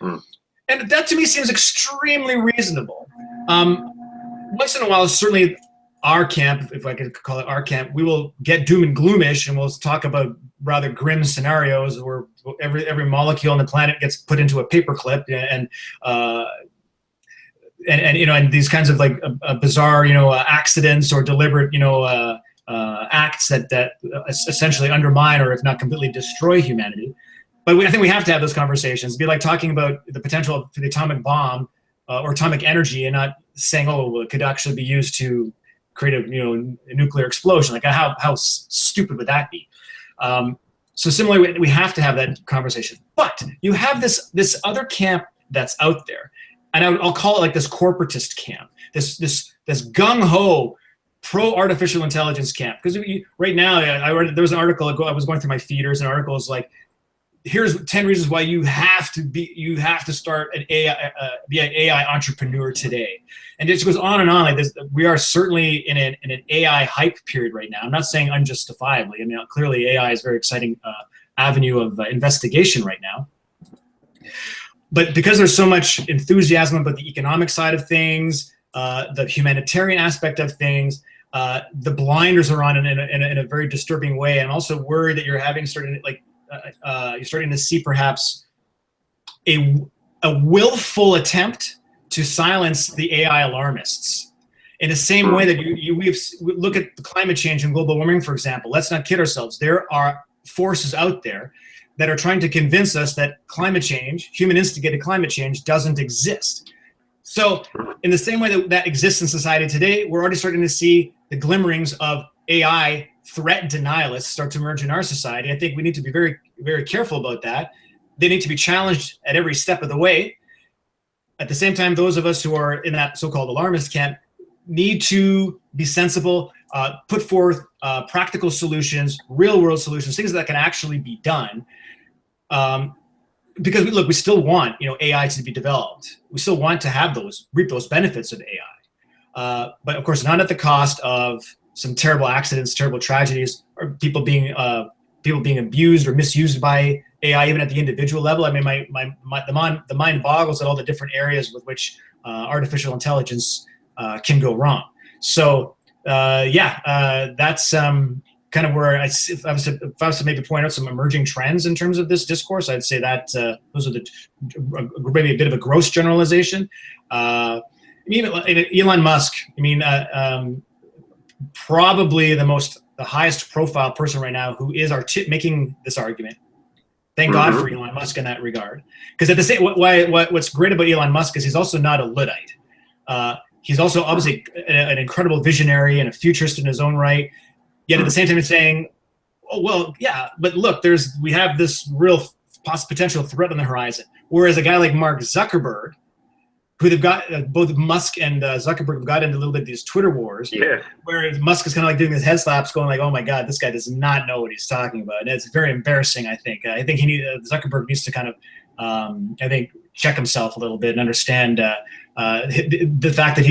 S2: And that to me seems extremely reasonable. Once in a while, certainly our camp, if I could call it our camp, we will get doom and gloomish, and we'll talk about rather grim scenarios where every molecule on the planet gets put into a paperclip, and these kinds of like bizarre accidents or deliberate acts that essentially undermine or if not completely destroy humanity. But I think we have to have those conversations. It'd be like talking about the potential for the atomic bomb or atomic energy, and not saying, oh, well, it could actually be used to create a nuclear explosion. Like how stupid would that be? So similarly, we have to have that conversation. But you have this other camp that's out there, and I'll call it like this corporatist camp, this gung ho pro artificial intelligence camp. Because right now, there was an article. I was going through my feeders, and articles like, here's 10 reasons why you have to start an AI, be an AI entrepreneur today, and it just goes on and on like this. We are certainly in an AI hype period right now. I'm not saying unjustifiably. I mean, clearly AI is a very exciting avenue of investigation right now. But because there's so much enthusiasm about the economic side of things, the humanitarian aspect of things, the blinders are on in a very disturbing way. And I'm also worried that you're starting to see perhaps a willful attempt to silence the AI alarmists. In the same way that we look at the climate change and global warming, for example. Let's not kid ourselves. There are forces out there that are trying to convince us that climate change, human-instigated climate change, doesn't exist. So in the same way that exists in society today, we're already starting to see the glimmerings of AI threat denialists start to emerge in our society. I think we need to be very, very careful about that. They need to be challenged at every step of the way. At the same time, those of us who are in that so-called alarmist camp need to be sensible, put forth practical solutions, real-world solutions, things that can actually be done. Because we still want AI to be developed. We still want to reap those benefits of AI, but of course not at the cost of some terrible accidents, terrible tragedies, or people being abused or misused by AI, even at the individual level. I mean, the mind boggles at all the different areas with which artificial intelligence can go wrong. So that's kind of where if I was to maybe point out some emerging trends in terms of this discourse, I'd say that those are maybe a bit of a gross generalization. Elon Musk, probably the highest profile person right now who is making this argument. Thank God for Elon Musk in that regard. Because at the same, what's great about Elon Musk is he's also not a Luddite. He's also obviously an incredible visionary and a futurist in his own right. Yet at the same time, he's saying, "Oh well, yeah, but look, we have this real potential threat on the horizon." Whereas a guy like Mark Zuckerberg, who they've got, both Musk and Zuckerberg have got into a little bit of these Twitter wars.
S1: Yes.
S2: Where Musk is kind of like doing his head slaps, going like, "Oh my God, this guy does not know what he's talking about," and it's very embarrassing. I think Zuckerberg needs to kind of, I think, check himself a little bit and understand the fact that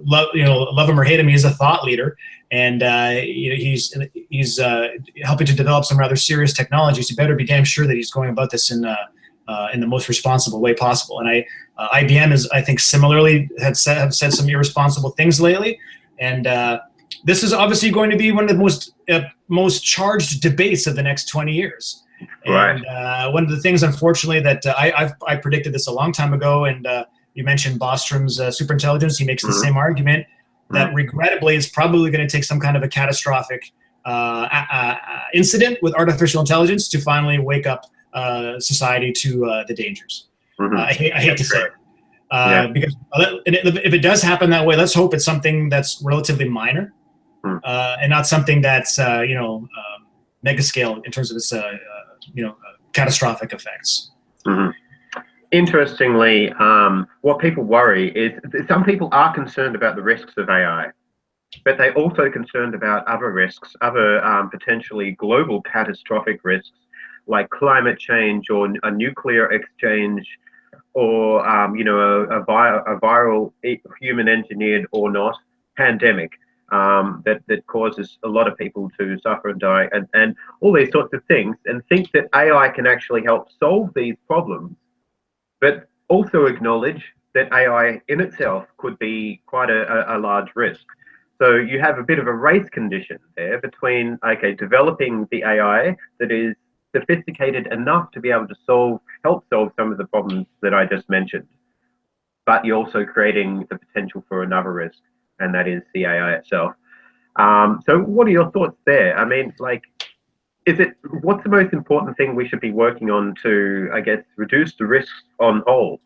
S2: love him or hate him, he's a thought leader, and he's helping to develop some rather serious technologies. You better be damn sure that he's going about this in the most responsible way possible. And IBM is, I think, similarly have said some irresponsible things lately, and this is obviously going to be one of the most charged debates of the next 20 years.
S1: Right.
S2: And one of the things, unfortunately, that I predicted this a long time ago, and you mentioned Bostrom's Superintelligence. He makes the same argument that regrettably is probably going to take some kind of a catastrophic incident with artificial intelligence to finally wake up society to the dangers. I hate to say it, because if it does happen that way, let's hope it's something that's relatively minor and not something that's mega scale in terms of its catastrophic effects.
S1: Interestingly, what people worry is some people are concerned about the risks of AI, but they're also concerned about other risks, other potentially global catastrophic risks, like climate change or a nuclear exchange, or a viral, human engineered or not, pandemic that causes a lot of people to suffer and die, and all these sorts of things, and think that AI can actually help solve these problems, but also acknowledge that AI in itself could be quite a large risk. So you have a bit of a race condition there between, developing the AI that is sophisticated enough to be able to help solve some of the problems that I just mentioned, but you're also creating the potential for another risk, and that is the AI itself. So what are your thoughts there? I mean, what's the most important thing we should be working on to, reduce the risks on whole?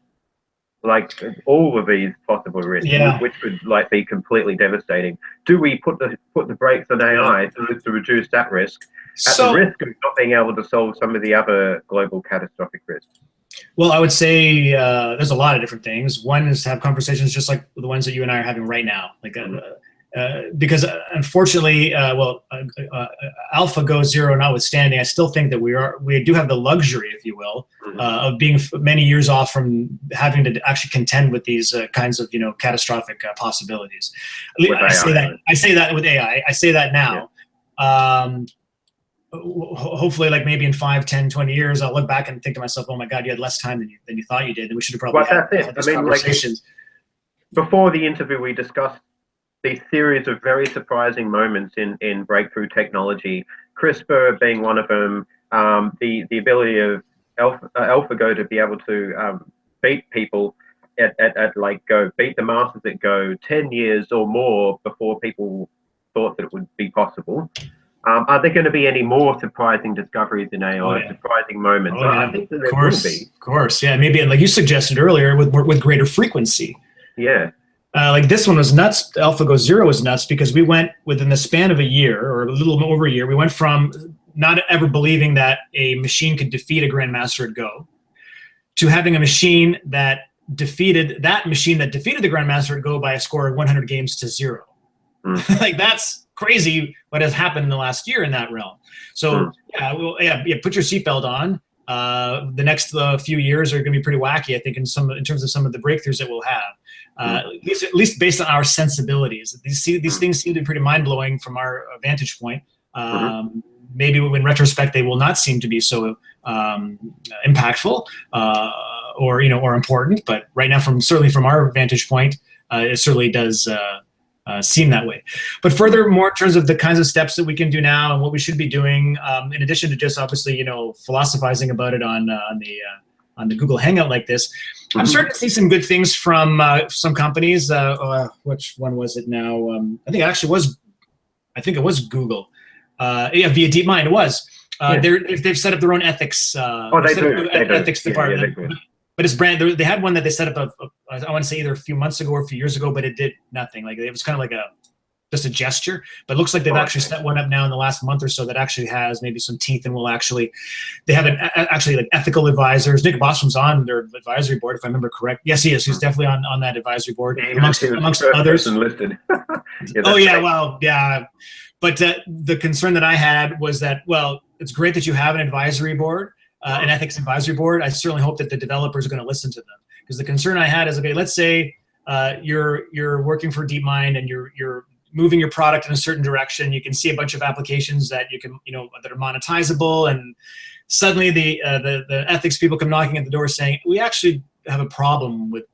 S1: Like all of these possible risks, which could be completely devastating. Do we put the brakes on AI to reduce that risk at the risk of not being able to solve some of the other global catastrophic risks?
S2: Well, I would say there's a lot of different things. One is to have conversations just like the ones that you and I are having right now, because unfortunately, AlphaGo Zero notwithstanding, I still think that we do have the luxury, if you will, of being many years off from having to actually contend with these kinds of catastrophic possibilities. I say that with AI. I say that now. Yeah. Hopefully, maybe in 5, 10, 20 years, I'll look back and think to myself, "Oh my God, you had less time than you thought you did, and we should have probably had those conversations."
S1: Before the interview, we discussed these series of very surprising moments in breakthrough technology, CRISPR being one of them, the ability of AlphaGo to be able to beat people at Go, beat the masters at Go 10 years or more before people thought that it would be possible. Are there going to be any more surprising discoveries in AI, surprising moments? I think that there will be.
S2: Of course, yeah. Maybe, like you suggested earlier, with greater frequency.
S1: Yeah.
S2: This one was nuts. AlphaGo Zero was nuts because we went within the span of a year or a little over a year. We went from not ever believing that a machine could defeat a grandmaster at Go to having a machine that defeated the grandmaster at Go by a score of 100 games to 0. That's crazy what has happened in the last year in that realm. So put your seatbelt on. The next few years are going to be pretty wacky, I think, in terms of some of the breakthroughs that we'll have. At least based on our sensibilities. These things seem to be pretty mind-blowing from our vantage point. Maybe in retrospect they will not seem to be so impactful or important, but right now, certainly from our vantage point, it certainly does seem that way. But furthermore, in terms of the kinds of steps that we can do now and what we should be doing, in addition to just obviously philosophizing about it on the Google Hangout like this, I'm starting to see some good things from some companies. Which one was it now? I think it was Google. Via DeepMind it was. They've set up their own ethics. Ethics department. But it's they had one that they set up I want to say either a few months ago or a few years ago, but it did nothing. It was kind of like just a gesture, but it looks like they've actually set one up now in the last month or so that actually has maybe some teeth and will actually, they have actually like ethical advisors. Nick Bostrom's on their advisory board, if I remember correct. Yes, he is. He's definitely on that advisory board, amongst others.
S1: Listed.
S2: Oh yeah, well, yeah. But the concern that I had was that, well, it's great that you have an advisory board, an ethics advisory board. I certainly hope that the developers are going to listen to them, because the concern I had is, okay, let's say you're working for DeepMind and you're moving your product in a certain direction. You can see a bunch of applications that you can, that are monetizable, and suddenly the ethics people come knocking at the door saying, we actually have a problem with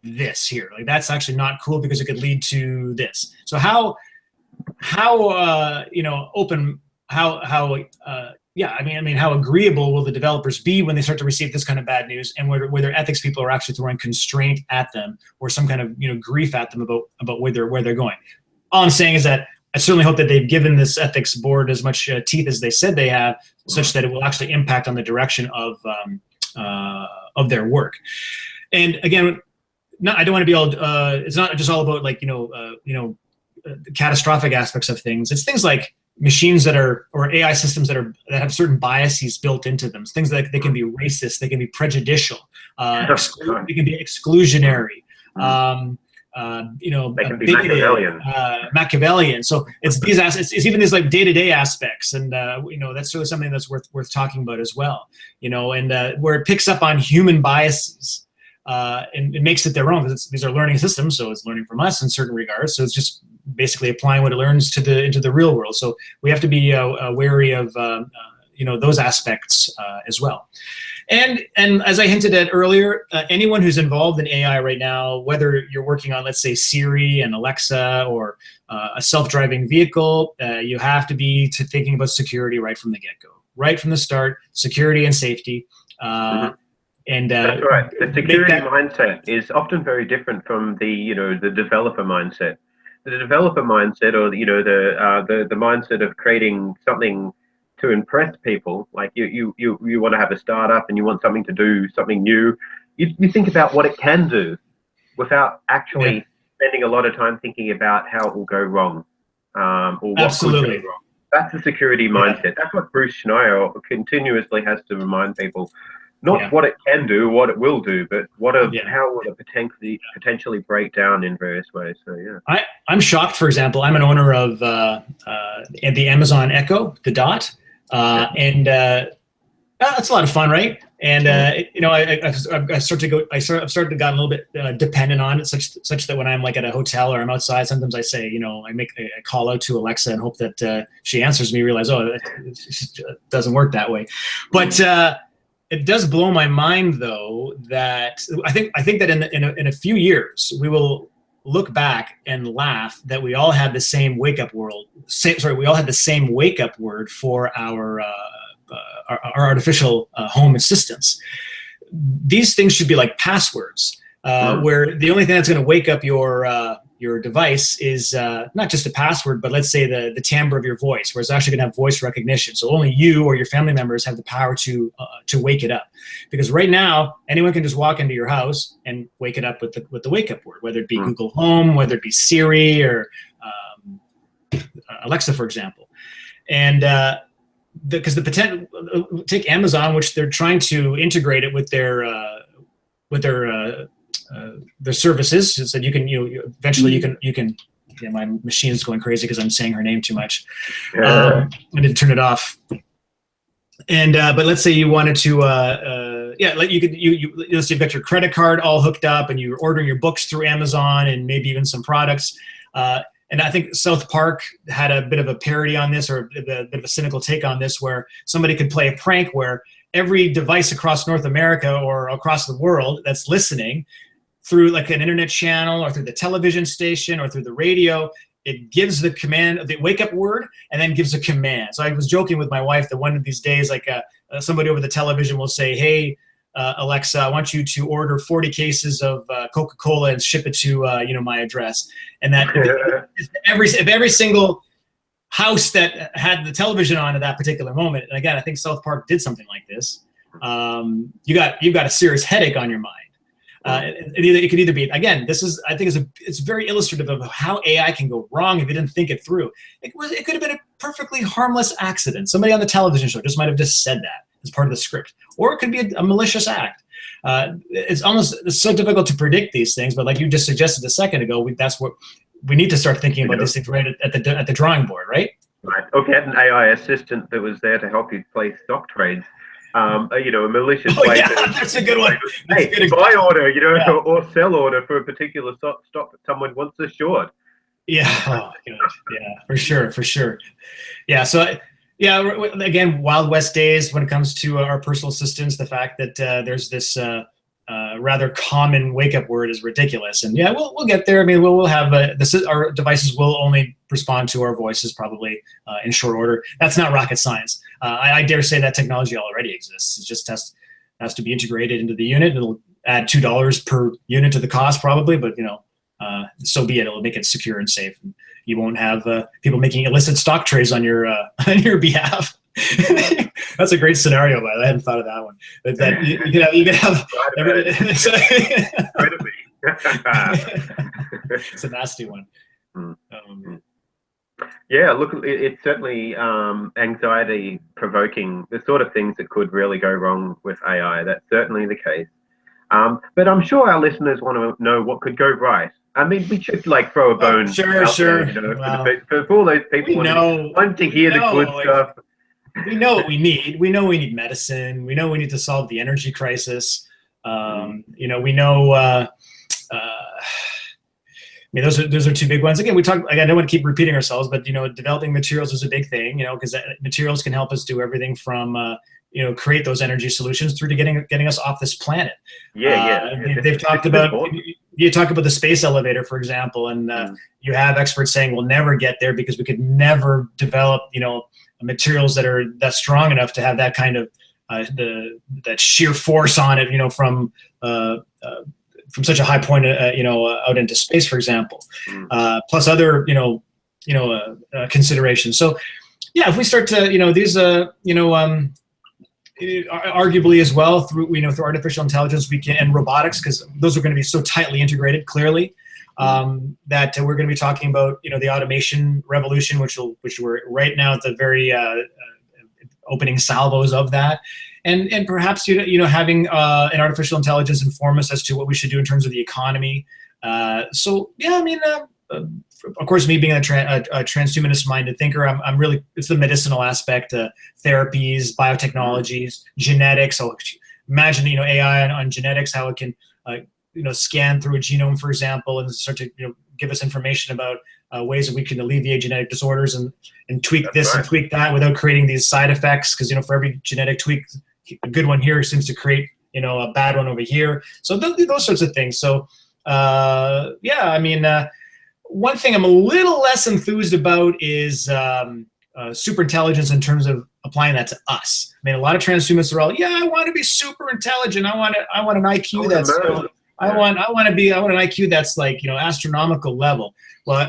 S2: this here. Like, that's actually not cool because it could lead to this. So how open, how agreeable will the developers be when they start to receive this kind of bad news, and whether ethics people are actually throwing constraint at them or some kind of grief at them about where they're going. All I'm saying is that I certainly hope that they've given this ethics board as much teeth as they said they have, such that it will actually impact on the direction of their work. And again, I don't want to be all. It's not just all about catastrophic aspects of things. It's things like machines or AI systems that have certain biases built into them. It's things that they can be racist, they can be prejudicial, they can be exclusionary.
S1: They can be
S2: Machiavellian. So it's these it's even these like day-to-day aspects, and that's really something that's worth talking about as well. And where it picks up on human biases, and it makes it their own, because these are learning systems, so it's learning from us in certain regards. So it's just basically applying what it learns into the real world. So we have to be wary of those aspects as well. And as I hinted at earlier, anyone who's involved in AI right now, whether you're working on, let's say, Siri and Alexa or a self-driving vehicle, you have to be thinking about security right from the get-go, right from the start, security and safety. And
S1: that's right. The security mindset is often very different from the developer mindset. The developer mindset, or the mindset of creating something to impress people, like you want to have a startup and you want something to do something new. You think about what it can do without actually spending a lot of time thinking about how it will go wrong, or what
S2: Absolutely.
S1: could go wrong. That's the security mindset. That's what Bruce Schneier continuously has to remind people. Not what it can do, what it will do, but how will it potentially break down in various ways. So
S2: I'm shocked. For example, I'm an owner of the Amazon Echo, the Dot, and that's a lot of fun, right? And I've started to get a little bit dependent on it, such that when I'm like at a hotel or I'm outside, sometimes I say, I make a call out to Alexa and hope that she answers me. Realize, it doesn't work that way, but. It does blow my mind, though, that I think that in a few years we will look back and laugh that we all had the same wake-up word. We all had the same wake-up word for our artificial home assistants. These things should be like passwords, where the only thing that's going to wake up your device is not just a password, but let's say the timbre of your voice, where it's actually going to have voice recognition. So only you or your family members have the power to wake it up. Because right now, anyone can just walk into your house and wake it up with the wake up word, whether it be Google Home, whether it be Siri or Alexa, for example. And because the potential, take Amazon, which they're trying to integrate it with their services, so that you can eventually you can my machine is going crazy because I'm saying her name too much. I didn't turn it off. And but let's say you wanted to like let's say you've got your credit card all hooked up and you're ordering your books through Amazon and maybe even some products. And I think South Park had a bit of a parody on this, or a bit of a cynical take on this, where somebody could play a prank where every device across North America or across the world that's listening through like an internet channel or through the television station or through the radio, it gives the command, the wake up word, and then gives a command. So I was joking with my wife that one of these days, like somebody over the television will say, "Hey, Alexa, I want you to order 40 cases of Coca-Cola and ship it to my address." And that if every single house that had the television on at that particular moment, and again, I think South Park did something like this, you've got a serious headache on your mind. It could either be, again, this is, I think it's very illustrative of how AI can go wrong if you didn't think it through. It could have been a perfectly harmless accident. Somebody on the television show just might have just said that as part of the script, or it could be a malicious act. It's so difficult to predict these things, but like you just suggested a second ago, that's what we need to start thinking about these things right at the drawing board, right?
S1: Right. Or if you had an AI assistant that was there to help you place stock trades, a malicious way.
S2: Yeah, that's a good one.
S1: Hey, buy order, or sell order for a particular stock that someone wants a short.
S2: Yeah. Oh, yeah, for sure. Yeah. So, again, Wild West days when it comes to our personal assistants. The fact that there's this rather common wake-up word is ridiculous, and we'll get there. I mean, we'll have our devices will only respond to our voices probably in short order. That's not rocket science. I dare say that technology already exists. It just has to be integrated into the unit. It'll add $2 per unit to the cost probably, but so be it. It'll make it secure and safe. And you won't have people making illicit stock trades on your behalf. That's a great scenario, by the way. I hadn't thought of that one. That you could have it's a nasty one.
S1: Yeah, look, it's certainly anxiety provoking, the sort of things that could really go wrong with AI. That's certainly the case. But I'm sure our listeners want to know what could go right. I mean, we should throw a bone.
S2: Sure.
S1: There, for all those people want to hear the good stuff.
S2: We know what we need. We know we need medicine. We know we need to solve the energy crisis. We know. I mean, those are two big ones. Again, we talk. I don't want to keep repeating ourselves, but developing materials is a big thing. Because materials can help us do everything from create those energy solutions through to getting us off this planet. They've talked about. You talk about the space elevator, for example, and you have experts saying we'll never get there because we could never develop materials that's strong enough to have that kind of that sheer force on it, from such a high point, out into space, for example, plus other, considerations. So, if we start to, these, arguably as well through artificial intelligence, we can, and robotics, because those are going to be so tightly integrated, clearly, that we're going to be talking about, the automation revolution, which we're right now at the very opening salvos of that. And perhaps having an artificial intelligence inform us as to what we should do in terms of the economy. Of course, me being a transhumanist-minded thinker, I'm really, it's the medicinal aspect, therapies, biotechnologies, genetics. So imagine AI on genetics, how it can scan through a genome, for example, and start to give us information about ways that we can alleviate genetic disorders and tweak and tweak that without creating these side effects. Because for every genetic tweak, a good one here seems to create a bad one over here. So those sorts of things. So one thing I'm a little less enthused about is superintelligence in terms of applying that to us. I mean, a lot of transhumanists are all, I want to be super intelligent. I want an IQ that's I want an IQ that's astronomical level. Well,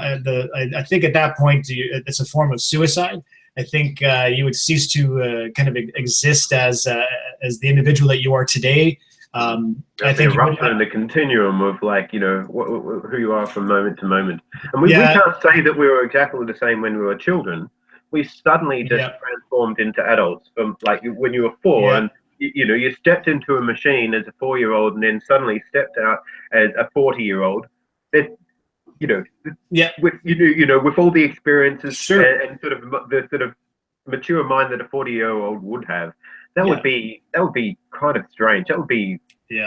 S2: I think at that point it's a form of suicide. I think you would cease to kind of exist as the individual that you are today. I think
S1: rupture in the continuum of who you are from moment to moment, and we can't say that we were exactly the same when we were children. We suddenly just transformed into adults from when you were 4 and you stepped into a machine as a 4-year-old and then suddenly stepped out as a 40-year-old. With all the experiences and sort of the sort of mature mind that a 40-year-old would have. That would be kind of strange. That would be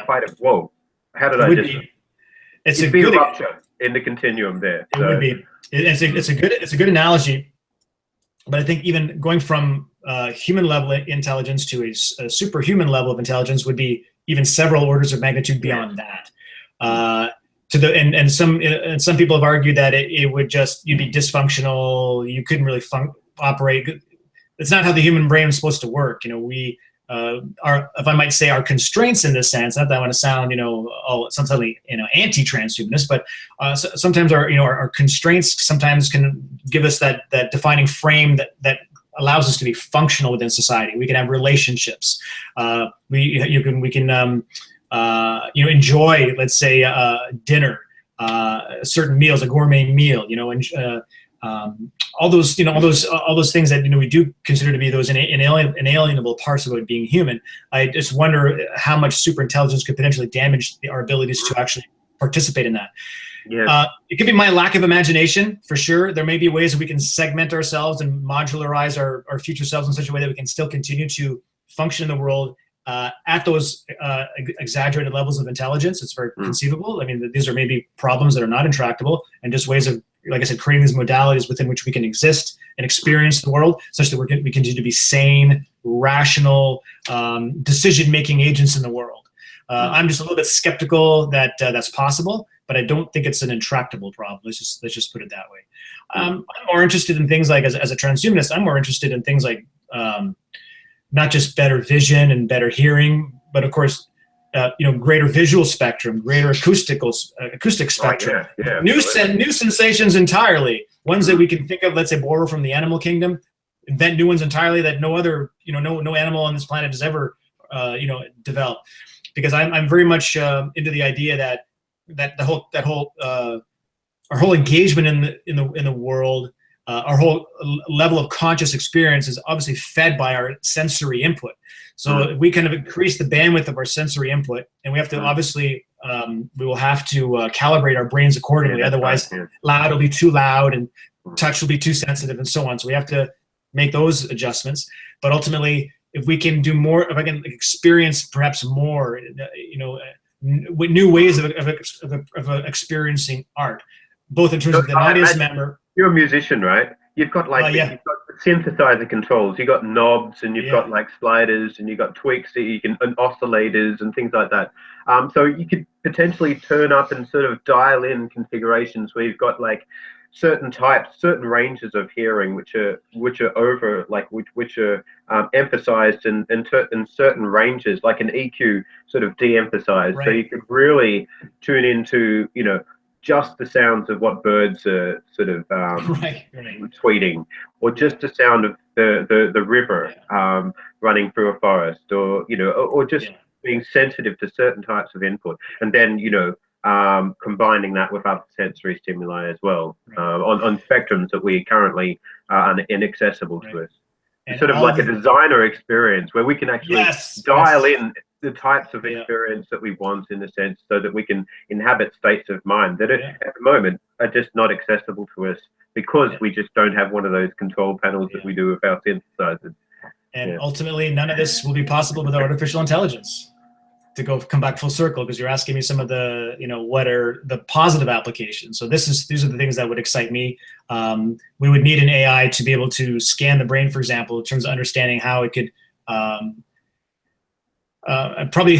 S1: quite a whoa. How did I just?
S2: It's a good
S1: rupture in the continuum there.
S2: It would be. It's a good analogy, but I think even going from human level intelligence to a superhuman level of intelligence would be even several orders of magnitude beyond that. And some people have argued that it would you'd be dysfunctional. You couldn't really operate. It's not how the human brain is supposed to work. We are, if I might say, our constraints in this sense. Not that I want to sound, sometimes anti-transhumanist, but sometimes our constraints sometimes can give us that defining frame that allows us to be functional within society. We can have relationships. We can enjoy, let's say, dinner, certain meals, a gourmet meal, and all those things that we do consider to be those inalienable parts of it being human. I just wonder how much superintelligence could potentially damage our abilities to actually participate in that.
S1: Yeah.
S2: It could be my lack of imagination, for sure. There may be ways that we can segment ourselves and modularize our future selves in such a way that we can still continue to function in the world at those exaggerated levels of intelligence. It's very conceivable. I mean, these are maybe problems that are not intractable, and just ways of, like I said, creating these modalities within which we can exist and experience the world, such that we continue to be sane, rational, decision-making agents in the world. I'm just a little bit skeptical that that's possible, but I don't think it's an intractable problem. Let's just put it that way. I'm more interested in things like, as a transhumanist, I'm more interested in things like not just better vision and better hearing, but of course, greater visual spectrum, greater acoustic spectrum, new sensations entirely, ones that we can think of, let's say, borrow from the animal kingdom, invent new ones entirely that no other, no animal on this planet has ever, developed. Because I'm very much into the idea that our whole engagement in the world, our whole level of conscious experience is obviously fed by our sensory input. So if we kind of increase the bandwidth of our sensory input, and we have to obviously, we will have to calibrate our brains accordingly. Otherwise, loud will be too loud, and touch will be too sensitive, and so on. So we have to make those adjustments. But ultimately, if we can do more, if I can experience perhaps more, with new ways of experiencing art, both in terms of an audience member.
S1: You're a musician, right? You've got you've got synthesizer controls, you've got knobs, and you've got like sliders, and you've got tweaks that you can, and oscillators and things like that. So you could potentially turn up and sort of dial in configurations where you've got like certain types, certain ranges of hearing, which are emphasized in certain ranges, like an EQ sort of de-emphasized. Right. So you could really tune into, just the sounds of what birds are sort of tweeting, or just the sound of the river running through a forest, or just being sensitive to certain types of input, and then combining that with other sensory stimuli as well, on spectrums that we currently are inaccessible to us. It's sort of like a designer experience where we can actually dial in the types of experience that we want, in a sense, so that we can inhabit states of mind that at the moment are just not accessible to us, because we just don't have one of those control panels that we do with our synthesizers.
S2: And ultimately, none of this will be possible without artificial intelligence. To come back full circle, because you're asking me some of the, what are the positive applications. So these are the things that would excite me. We would need an AI to be able to scan the brain, for example, in terms of understanding how it could, probably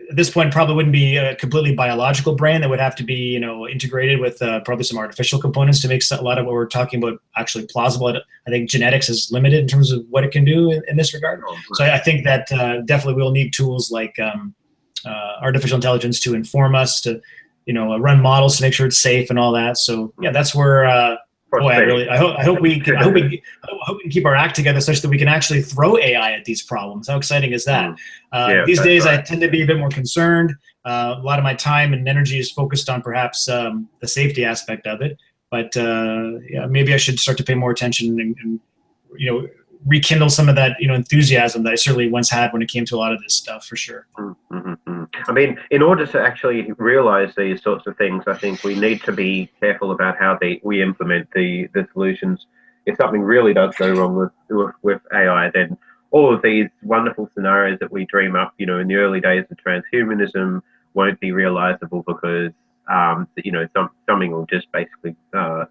S2: at this point, probably wouldn't be a completely biological brain. That would have to be, integrated with probably some artificial components to make a lot of what we're talking about actually plausible. I think genetics is limited in terms of what it can do in this regard. So I think that definitely we'll need tools like artificial intelligence to inform us, to run models to make sure it's safe and all that. So yeah, that's where. I hope we can keep our act together such that we can actually throw AI at these problems. How exciting is that? These days, I tend to be a bit more concerned. A lot of my time and energy is focused on perhaps the safety aspect of it. But maybe I should start to pay more attention and rekindle some of that enthusiasm that I certainly once had when it came to a lot of this stuff, for sure.
S1: I mean, in order to actually realize these sorts of things, I think we need to be careful about how we implement the solutions. If something really does go wrong with AI, then all of these wonderful scenarios that we dream up, in the early days of transhumanism, won't be realizable, because something will just basically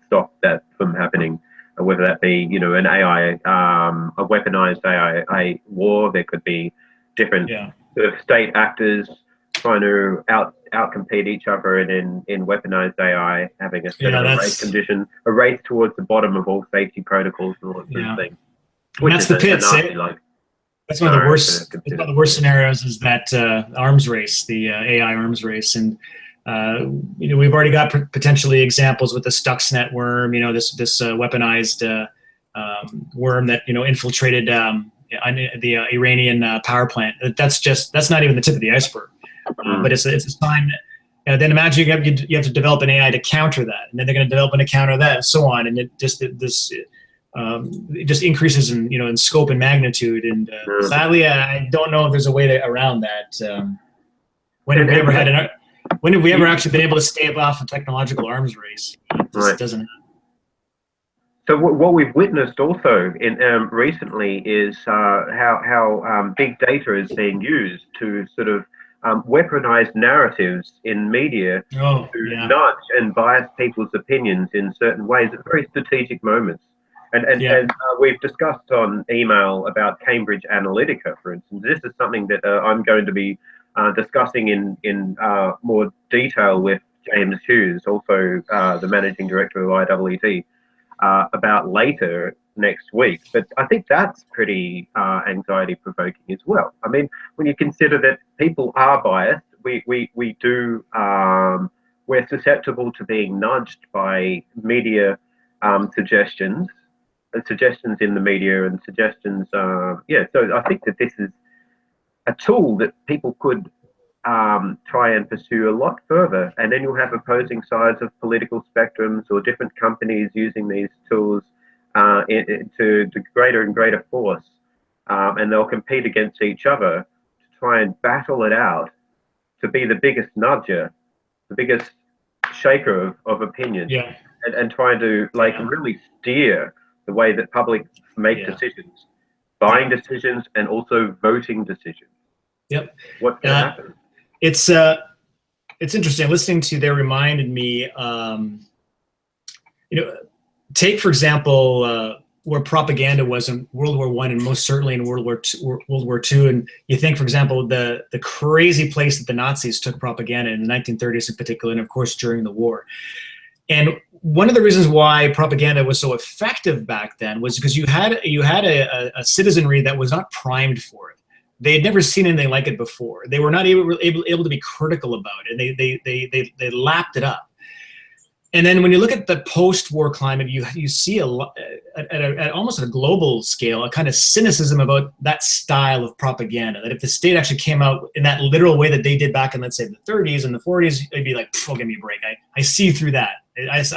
S1: stop that from happening. Whether that be, an AI, a weaponized AI war. There could be different sort of state actors trying to outcompete each other, and in weaponized AI having a sort of a race condition, a race towards the bottom of all safety protocols and all that sort of thing.
S2: And that's the pits. That's one of the worst. One of the worst scenarios is that arms race, the AI arms race, and we've already got potentially examples with the Stuxnet worm. This weaponized worm that infiltrated the Iranian power plant. That's not even the tip of the iceberg. But it's a sign that, then imagine you have to develop an AI to counter that, and then they're going to develop one to counter that, and so on, and it just increases in scope and magnitude. And sadly, I don't know if there's a way around that. When have we ever actually been able to stave off a technological arms race? It just doesn't happen.
S1: So what we've witnessed also in recently is how big data is being used to sort of weaponize narratives in media to nudge and bias people's opinions in certain ways at very strategic moments. And we've discussed on email about Cambridge Analytica, for instance. This is something that I'm going to be discussing in more detail with James Hughes, also the managing director of IEET, about later next week. But I think that's pretty anxiety provoking as well. I mean, when you consider that people are biased, we do we're susceptible to being nudged by media suggestions in the media and suggestions. So I think that this is a tool that people could try and pursue a lot further, and then you'll have opposing sides of political spectrums or different companies using these tools to greater and greater force, and they'll compete against each other to try and battle it out to be the biggest nudger, the biggest shaker of opinion, and trying to really steer the way that public make decisions, buying decisions, and also voting decisions. What can happen?
S2: It's interesting. Listening to there reminded me, take for example where propaganda was in World War I, and most certainly in World War II. And you think, for example, the crazy place that the Nazis took propaganda in the 1930s in particular, and of course during the war. And one of the reasons why propaganda was so effective back then was because you had a citizenry that was not primed for it. They had never seen anything like it before. They were not able to be critical about it. They lapped it up. And then when you look at the post-war climate, you see at almost a global scale a kind of cynicism about that style of propaganda. That if the state actually came out in that literal way that they did back in, let's say, the 30s and the 40s, it'd be like, oh, give me a break. I see through that. That's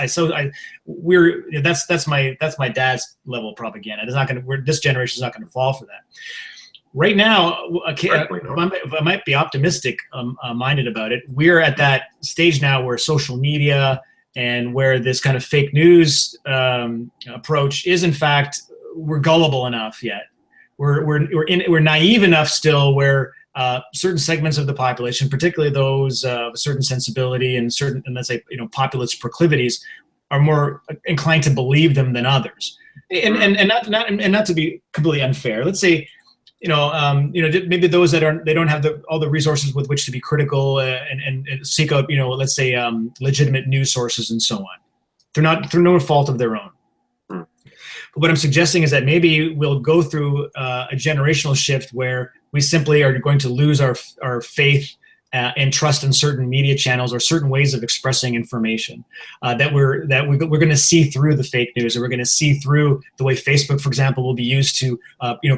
S2: my dad's level of propaganda. It's not going. This generation is not going to fall for that. Right now, if I might be optimistic minded about it, we're at that stage now where social media and where this kind of fake news approach is, in fact, we're gullible enough yet. We're naive enough still where certain segments of the population, particularly those of a certain sensibility and let's say populist proclivities, are more inclined to believe them than others. And not to be completely unfair. Let's say, maybe those that don't have all the resources with which to be critical and seek out, let's say, legitimate news sources and so on. Through no fault of their own. But what I'm suggesting is that maybe we'll go through a generational shift where we simply are going to lose our faith and trust in certain media channels or certain ways of expressing information. That we're going to see through the fake news, or we're going to see through the way Facebook, for example, will be used to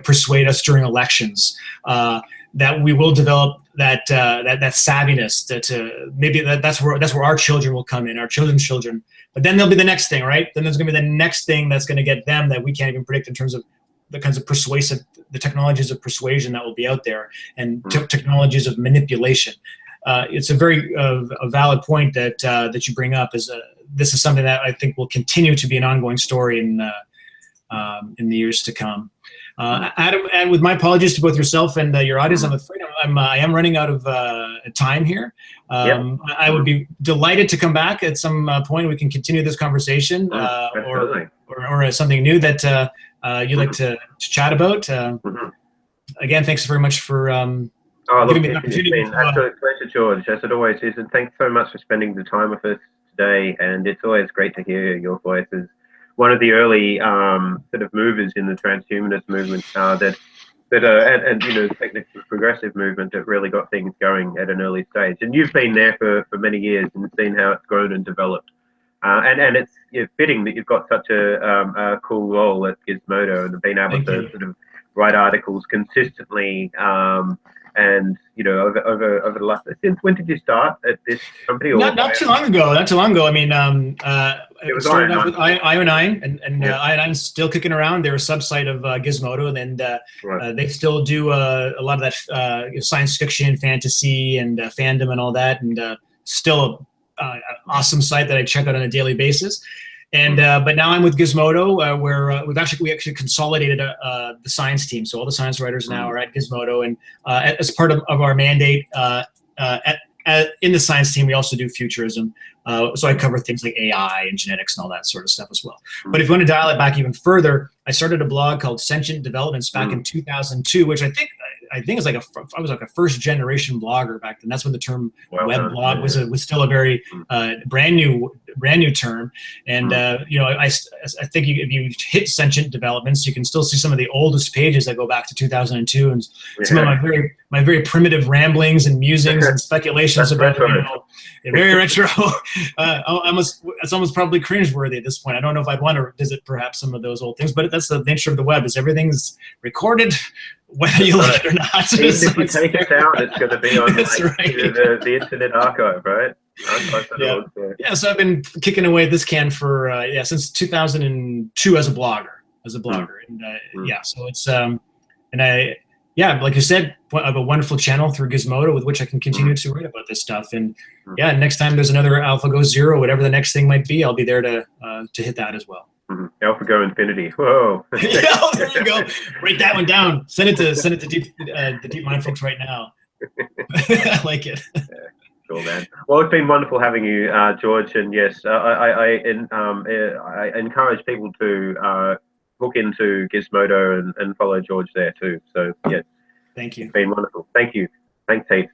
S2: persuade us during elections. That we will develop that savviness. That's where our children will come in, our children's children. But then there'll be the next thing, right? Then there's going to be the next thing that's going to get them that we can't even predict in terms of the kinds of the technologies of persuasion that will be out there, and technologies of manipulation. It's a very a valid point that you bring up. This is something that I think will continue to be an ongoing story in the years to come. Adam, and with my apologies to both yourself and your audience, I'm afraid I am running out of time here. I would be delighted to come back at some point. We can continue this conversation, or something new that you'd like to chat about. Again, thanks very much for giving me the opportunity.
S1: It's been an absolute pleasure, George, as it always is. And thanks so much for spending the time with us today. And it's always great to hear your voice as one of the early sort of movers in the transhumanist movement and technical progressive movement that really got things going at an early stage. And you've been there for many years and seen how it's grown and developed. And it's fitting that you've got such a cool role at Gizmodo and been able to sort of write articles consistently And over the last, since when did you start at this company? Or
S2: not too long ago. Not too long ago. I mean,
S1: it
S2: started off with IO9, and
S1: Yeah.
S2: IO9's still kicking around. They're a subsite of Gizmodo, and
S1: Right.
S2: they still do a lot of that science fiction, fantasy, and fandom, and all that. And still an awesome site that I check out on a daily basis. And but now I'm with Gizmodo, where we actually consolidated the science team. So all the science writers now are at Gizmodo, and as part of our mandate in the science team, we also do futurism. So I cover things like AI and genetics and all that sort of stuff as well. But if you want to dial it back even further, I started a blog called Sentient Developments back in 2002, which I think is like I was like a first generation blogger back then. That's when the term web blog was still a very brand new term. And I think if you hit Sentient Developments, you can still see some of the oldest pages that go back to 2002, and some of my very primitive ramblings and musings and speculations about very retro. It's almost probably cringeworthy at this point. I don't know if I'd want to visit perhaps some of those old things, but that's the nature of the web, is everything's recorded, whether you like it or not.
S1: Even if you take it down, it's going to be on the Internet Archive, right?
S2: Yeah, so I've been kicking away at this can for since 2002 as a blogger. And so it's like you said, I have a wonderful channel through Gizmodo with which I can continue to write about this stuff. And next time there's another AlphaGo Zero, whatever the next thing might be, I'll be there to hit that as well.
S1: AlphaGo Infinity. Whoa.
S2: There you go. Write that one down. Send it to the Deep Mind folks right now. I like it.
S1: Cool, man. Well, it's been wonderful having you, George. And yes, I encourage people to hook into Gizmodo and follow George there too. So yeah.
S2: Thank you.
S1: It's been wonderful. Thank you. Thanks, Heath.